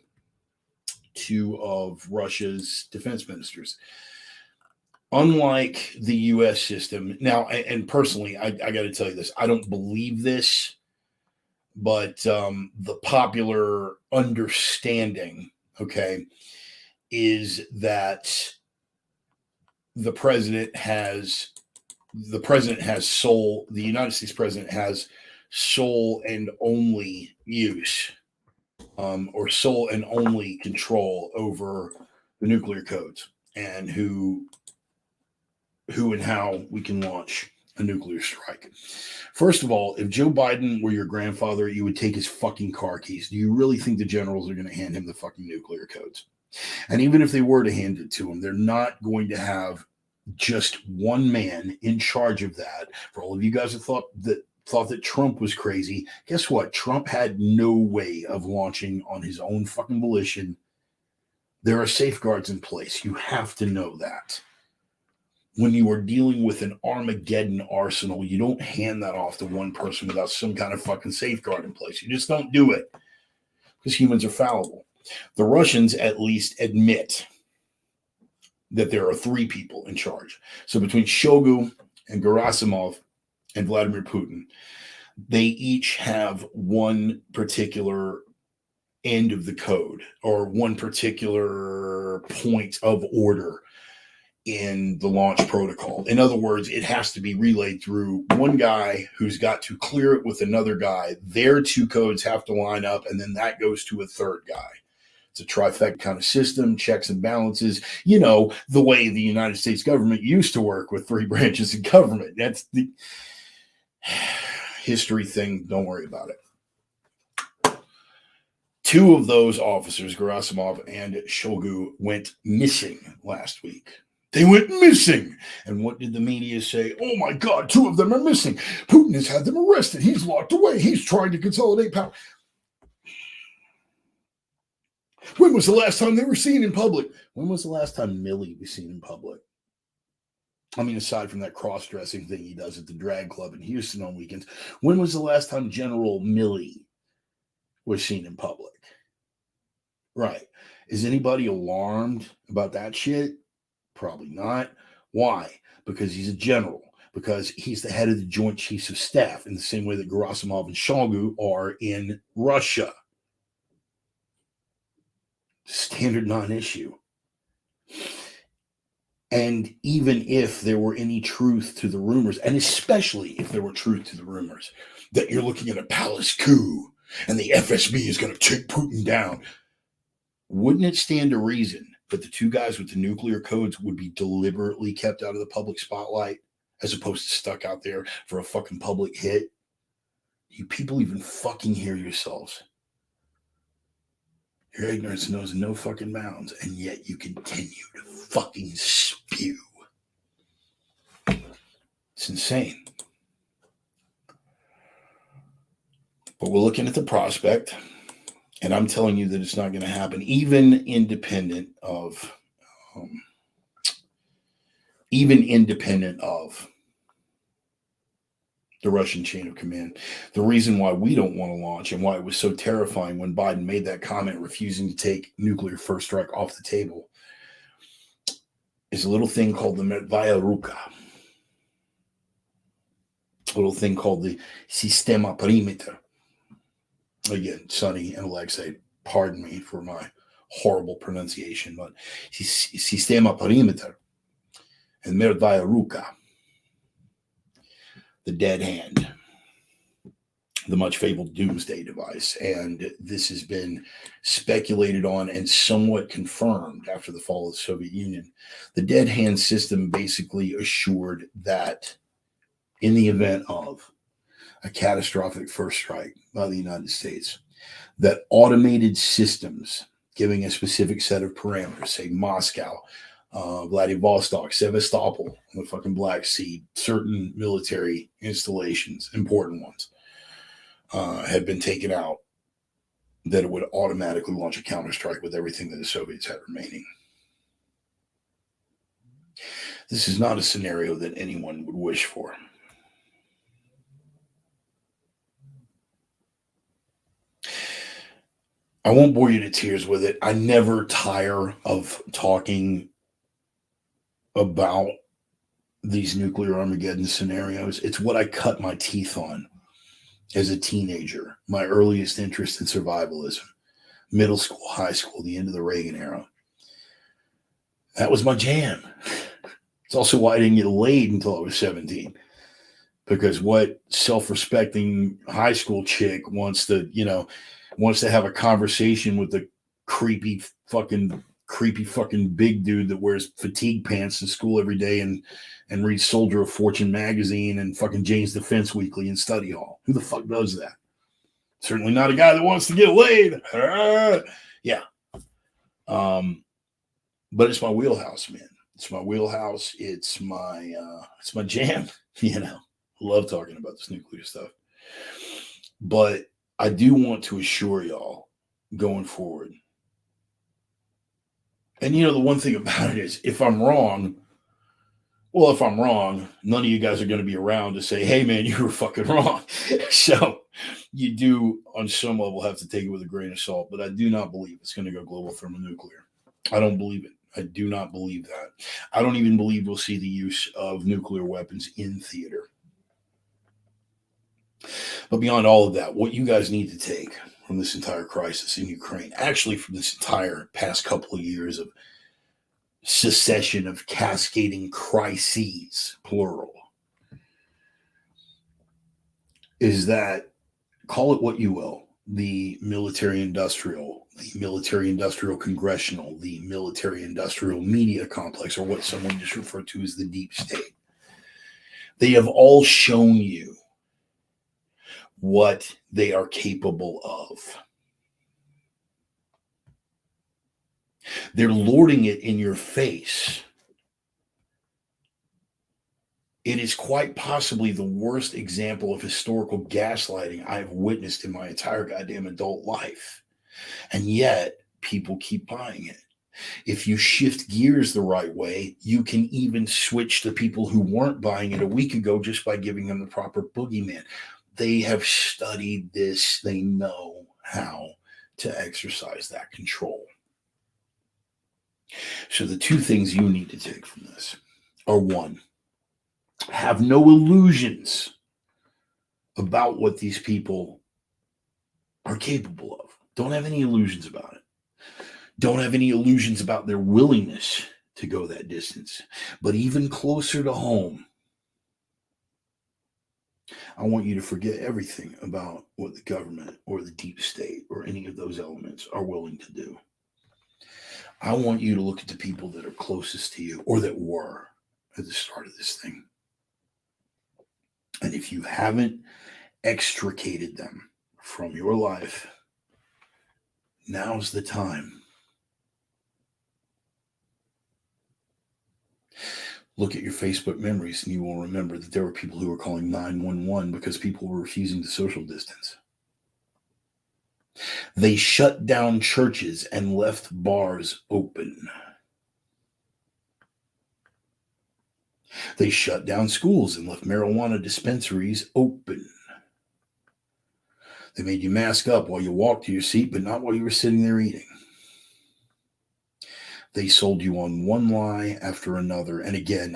2 of Russia's defense ministers. Unlike the U.S. system, now, and personally, I got to tell you this, I don't believe this, but the popular understanding, okay, is that the United States president has sole and only use or sole and only control over the nuclear codes and who and how we can launch a nuclear strike. First of all, if Joe Biden were your grandfather, you would take his fucking car keys. Do you really think the generals are going to hand him the fucking nuclear codes? And even if they were to hand it to him, they're not going to have just one man in charge of that. For all of you guys that thought that Trump was crazy, guess what? Trump had no way of launching on his own fucking volition. There are safeguards in place. You have to know that. When you are dealing with an Armageddon arsenal, you don't hand that off to one person without some kind of fucking safeguard in place. You just don't do it because humans are fallible. The Russians at least admit that there are three people in charge. So between Shoigu and Gerasimov and Vladimir Putin, they each have one particular end of the code or one particular point of order in the launch protocol. In other words, it has to be relayed through one guy who's got to clear it with another guy. Their two codes have to line up, and then that goes to a third guy. It's a trifecta kind of system, checks and balances, you know, the way the United States government used to work with three branches of government. That's the history thing. Don't worry about it. Two of those officers, Gerasimov and Shoigu, went missing last week. They went missing. And what did the media say? Oh my God, two of them are missing. Putin has had them arrested. He's locked away. He's trying to consolidate power. When was the last time they were seen in public? When was the last time Milley was seen in public? I mean, aside from that cross-dressing thing he does at the drag club in Houston on weekends, when was the last time General Milley was seen in public? Right. Is anybody alarmed about that shit? Probably not. Why? Because he's a general. Because he's the head of the Joint Chiefs of Staff in the same way that Gerasimov and Shoigu are in Russia. Standard non-issue. And even if there were any truth to the rumors, and especially if there were truth to the rumors that you're looking at a palace coup and the FSB is going to take Putin down, wouldn't it stand to reason that the two guys with the nuclear codes would be deliberately kept out of the public spotlight as opposed to stuck out there for a fucking public hit? You people even fucking hear yourselves. Your ignorance knows no fucking bounds, and yet you continue to fucking spew. It's insane. But we're looking at the prospect, and I'm telling you that it's not going to happen, even independent of the Russian chain of command. The reason why we don't want to launch and why it was so terrifying when Biden made that comment refusing to take nuclear first strike off the table is a little thing called the Merdvaya Ruka. A little thing called the Sistema Perimeter. Again, Sonny and Alexei, pardon me for my horrible pronunciation, but Sistema Perimeter and Merdvaya Ruka. The dead hand, the much fabled doomsday device. And this has been speculated on and somewhat confirmed after the fall of the Soviet Union. The dead hand system basically assured that in the event of a catastrophic first strike by the United States, that automated systems giving a specific set of parameters, say Moscow, Vladivostok, Sevastopol, the fucking Black Sea, certain military installations, important ones, had been taken out, that it would automatically launch a counterstrike with everything that the Soviets had remaining. This is not a scenario that anyone would wish for. I won't bore you to tears with it. I never tire of talking about these nuclear Armageddon scenarios. It's what I cut my teeth on as a teenager, my earliest interest in survivalism, middle school, high school, the end of the Reagan era. That was my jam. It's also why I didn't get laid until I was 17, Because what self-respecting high school chick wants to have a conversation with the creepy fucking big dude that wears fatigue pants in school every day and reads Soldier of Fortune magazine and fucking Jane's Defense Weekly and study hall? Who the fuck does that? Certainly not a guy that wants to get laid. Yeah. But it's my wheelhouse, man. It's my wheelhouse. It's my jam. Love talking about this nuclear stuff. But I do want to assure y'all going forward. And the one thing about it is, if I'm wrong, none of you guys are going to be around to say, hey man, you were fucking wrong. So you do on some level have to take it with a grain of salt, but I do not believe it's going to go global thermonuclear. I don't believe it. I do not believe that. I don't even believe we'll see the use of nuclear weapons in theater. But beyond all of that, what you guys need to take from this entire crisis in Ukraine, actually from this entire past couple of years of succession of cascading crises, plural, is that, call it what you will, the military-industrial congressional, the military-industrial media complex, or what someone just referred to as the deep state. They have all shown you what they are capable of. They're lording it in your face. It is quite possibly the worst example of historical gaslighting I've witnessed in my entire goddamn adult life. And yet, people keep buying it. If you shift gears the right way, you can even switch the people who weren't buying it a week ago just by giving them the proper boogeyman. They have studied this. They know how to exercise that control. So the two things you need to take from this are, one, have no illusions about what these people are capable of. Don't have any illusions about it. Don't have any illusions about their willingness to go that distance. But even closer to home, I want you to forget everything about what the government or the deep state or any of those elements are willing to do. I want you to look at the people that are closest to you, or that were at the start of this thing. And if you haven't extricated them from your life, now's the time. Look at your Facebook memories and you will remember that there were people who were calling 911 because people were refusing to social distance. They shut down churches and left bars open. They shut down schools and left marijuana dispensaries open. They made you mask up while you walked to your seat, but not while you were sitting there eating. They sold you on one lie after another. And again,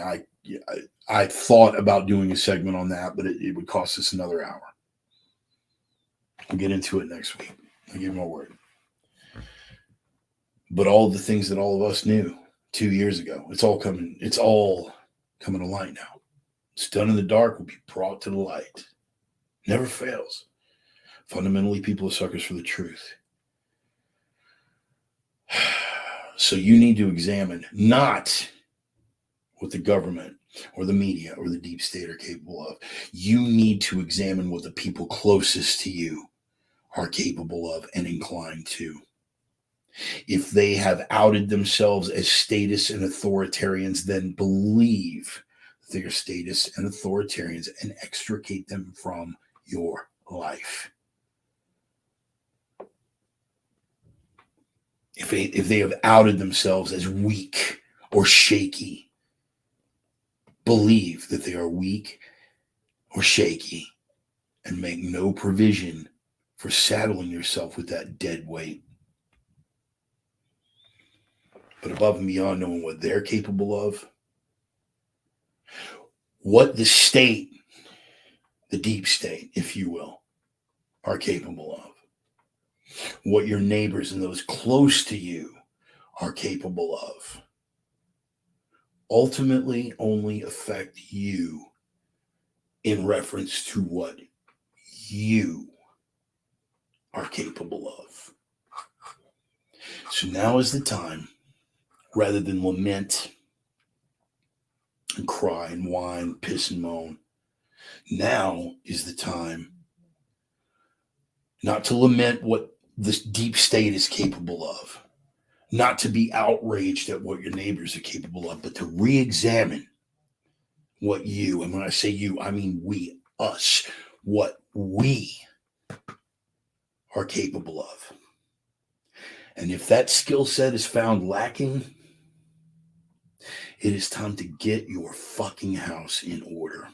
I thought about doing a segment on that, but it would cost us another hour. We'll get into it next week. I give my word. But all the things that all of us knew 2 years ago, it's all coming to light now. It's done in the dark will be brought to the light. Never fails. Fundamentally, people are suckers for the truth. So you need to examine not what the government or the media or the deep state are capable of. You need to examine what the people closest to you are capable of and inclined to. If they have outed themselves as statists and authoritarians, then believe they are statists and authoritarians and extricate them from your life. If they have outed themselves as weak or shaky, believe that they are weak or shaky and make no provision for saddling yourself with that dead weight. But above and beyond knowing what they're capable of, what the state, the deep state, if you will, are capable of, what your neighbors and those close to you are capable of, ultimately only affect you in reference to what you are capable of. So now is the time, rather than lament and cry and whine, piss and moan, now is the time not to lament what this deep state is capable of, not to be outraged at what your neighbors are capable of, but to re-examine what you, and when I say you, I mean we, us, what we are capable of. And if that skill set is found lacking, it is time to get your fucking house in order.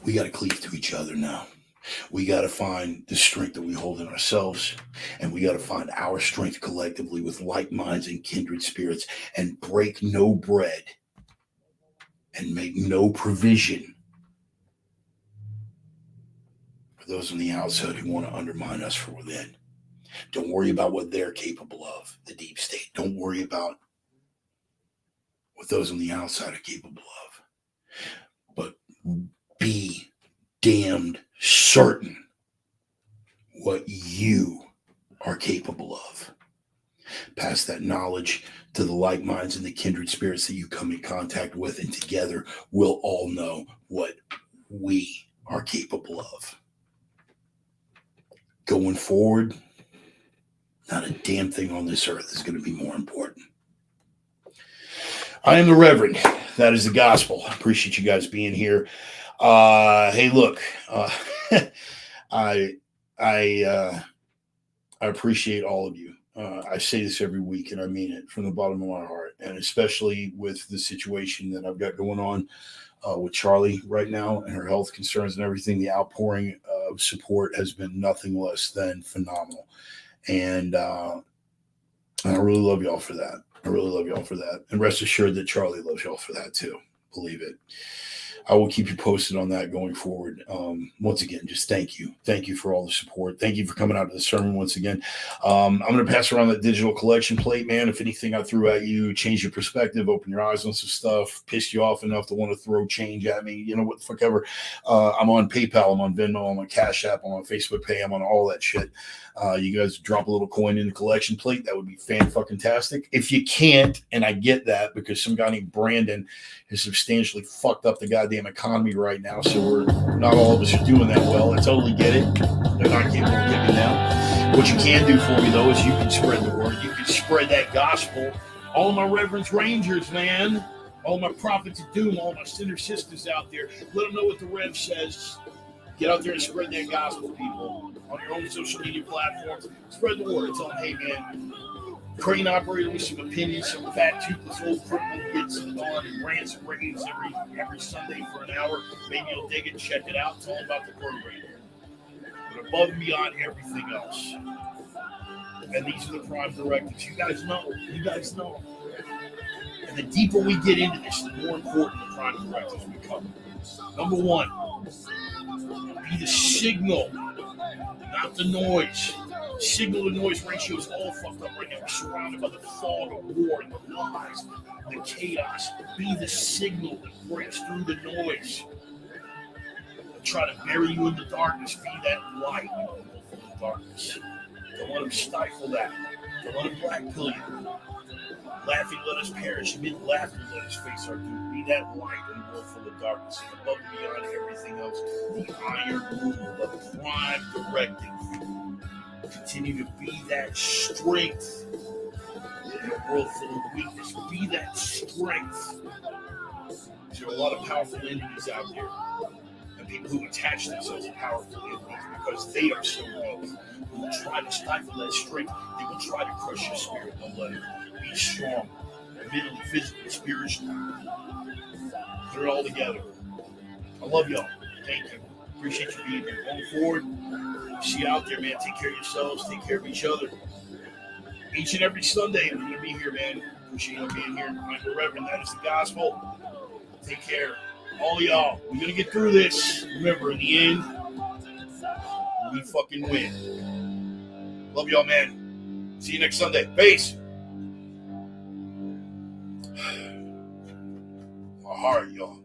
We got to cleave to each other now. We got to find the strength that we hold in ourselves, and we got to find our strength collectively with like minds and kindred spirits, and break no bread and make no provision for those on the outside who want to undermine us from within. Don't worry about what they're capable of, the deep state. Don't worry about what those on the outside are capable of. But be damned certain what you are capable of. Pass that knowledge to the like minds and the kindred spirits that you come in contact with, and together we'll all know what we are capable of. Going forward, not a damn thing on this earth is going to be more important. I am the Reverend. That is the gospel. I appreciate you guys being here. Hey, look, I appreciate all of you. I say this every week, and I mean it from the bottom of my heart, and especially with the situation that I've got going on with Charlie right now and her health concerns and everything. The outpouring of support has been nothing less than phenomenal, and I really love y'all for that. I really love y'all for that, and rest assured that Charlie loves y'all for that too. Believe it. I will keep you posted on that going forward. Once again, just thank you. Thank you for all the support. Thank you for coming out to the sermon once again. I'm going to pass around that digital collection plate, man. If anything I threw at you, change your perspective, open your eyes on some stuff, pissed you off enough to want to throw change at me, you know, what the fuck ever. I'm on PayPal, I'm on Venmo, I'm on Cash App, I'm on Facebook Pay, I'm on all that shit. You guys drop a little coin in the collection plate. That would be fan-fucking-tastic. If you can't, and I get that because some guy named Brandon has substantially fucked up the goddamn economy right now, so we're not all of us are doing that well. I totally get it. They're not capable of giving now. What you can do for me, though, is you can spread the word. You can spread that gospel. All my Reverence Rangers, man. All my prophets of doom, all my sinner sisters out there. Let them know what the Rev says. Get out there and spread that gospel, people. On your own social media platforms. Spread the word. Tell them, hey, man, crane operator with some opinions, some fat, toothless old criminal gets on and rants and raves every Sunday for an hour. Maybe you'll dig it, check it out, tell them about the program. But above and beyond everything else. And these are the prime directives. You guys know. You guys know. And the deeper we get into this, the more important the prime directives become. Number one, be the signal, not the noise. Signal to noise ratio is all fucked up right now. We're surrounded by the fog of war and the lies, the chaos. Be the signal that breaks through the noise. They'll try to bury you in the darkness. Be that light in the darkness. Don't let them stifle that. Don't let them black pill you. Laughing, let us perish. Amid laughter, let us face our doom. Be that light in a world full of darkness. And above and beyond everything else, the iron rule of prime directive. Continue to be that strength in a world full of weakness. Be that strength. There are a lot of powerful enemies out there, and people who attach themselves to powerful enemies because they are so weak. They will try to stifle that strength. They will try to crush your spirit. Don't let it. Be strong, mentally, physically, spiritually. Put it all together. I love y'all. Thank you. Appreciate you being here. Going forward, see you out there, man. Take care of yourselves. Take care of each other. Each and every Sunday, we're going to be here, man. Appreciate you being here. I'm the Reverend. That is the gospel. Take care. All y'all. We're going to get through this. Remember, in the end, we fucking win. Love y'all, man. See you next Sunday. Peace. heart, y'all.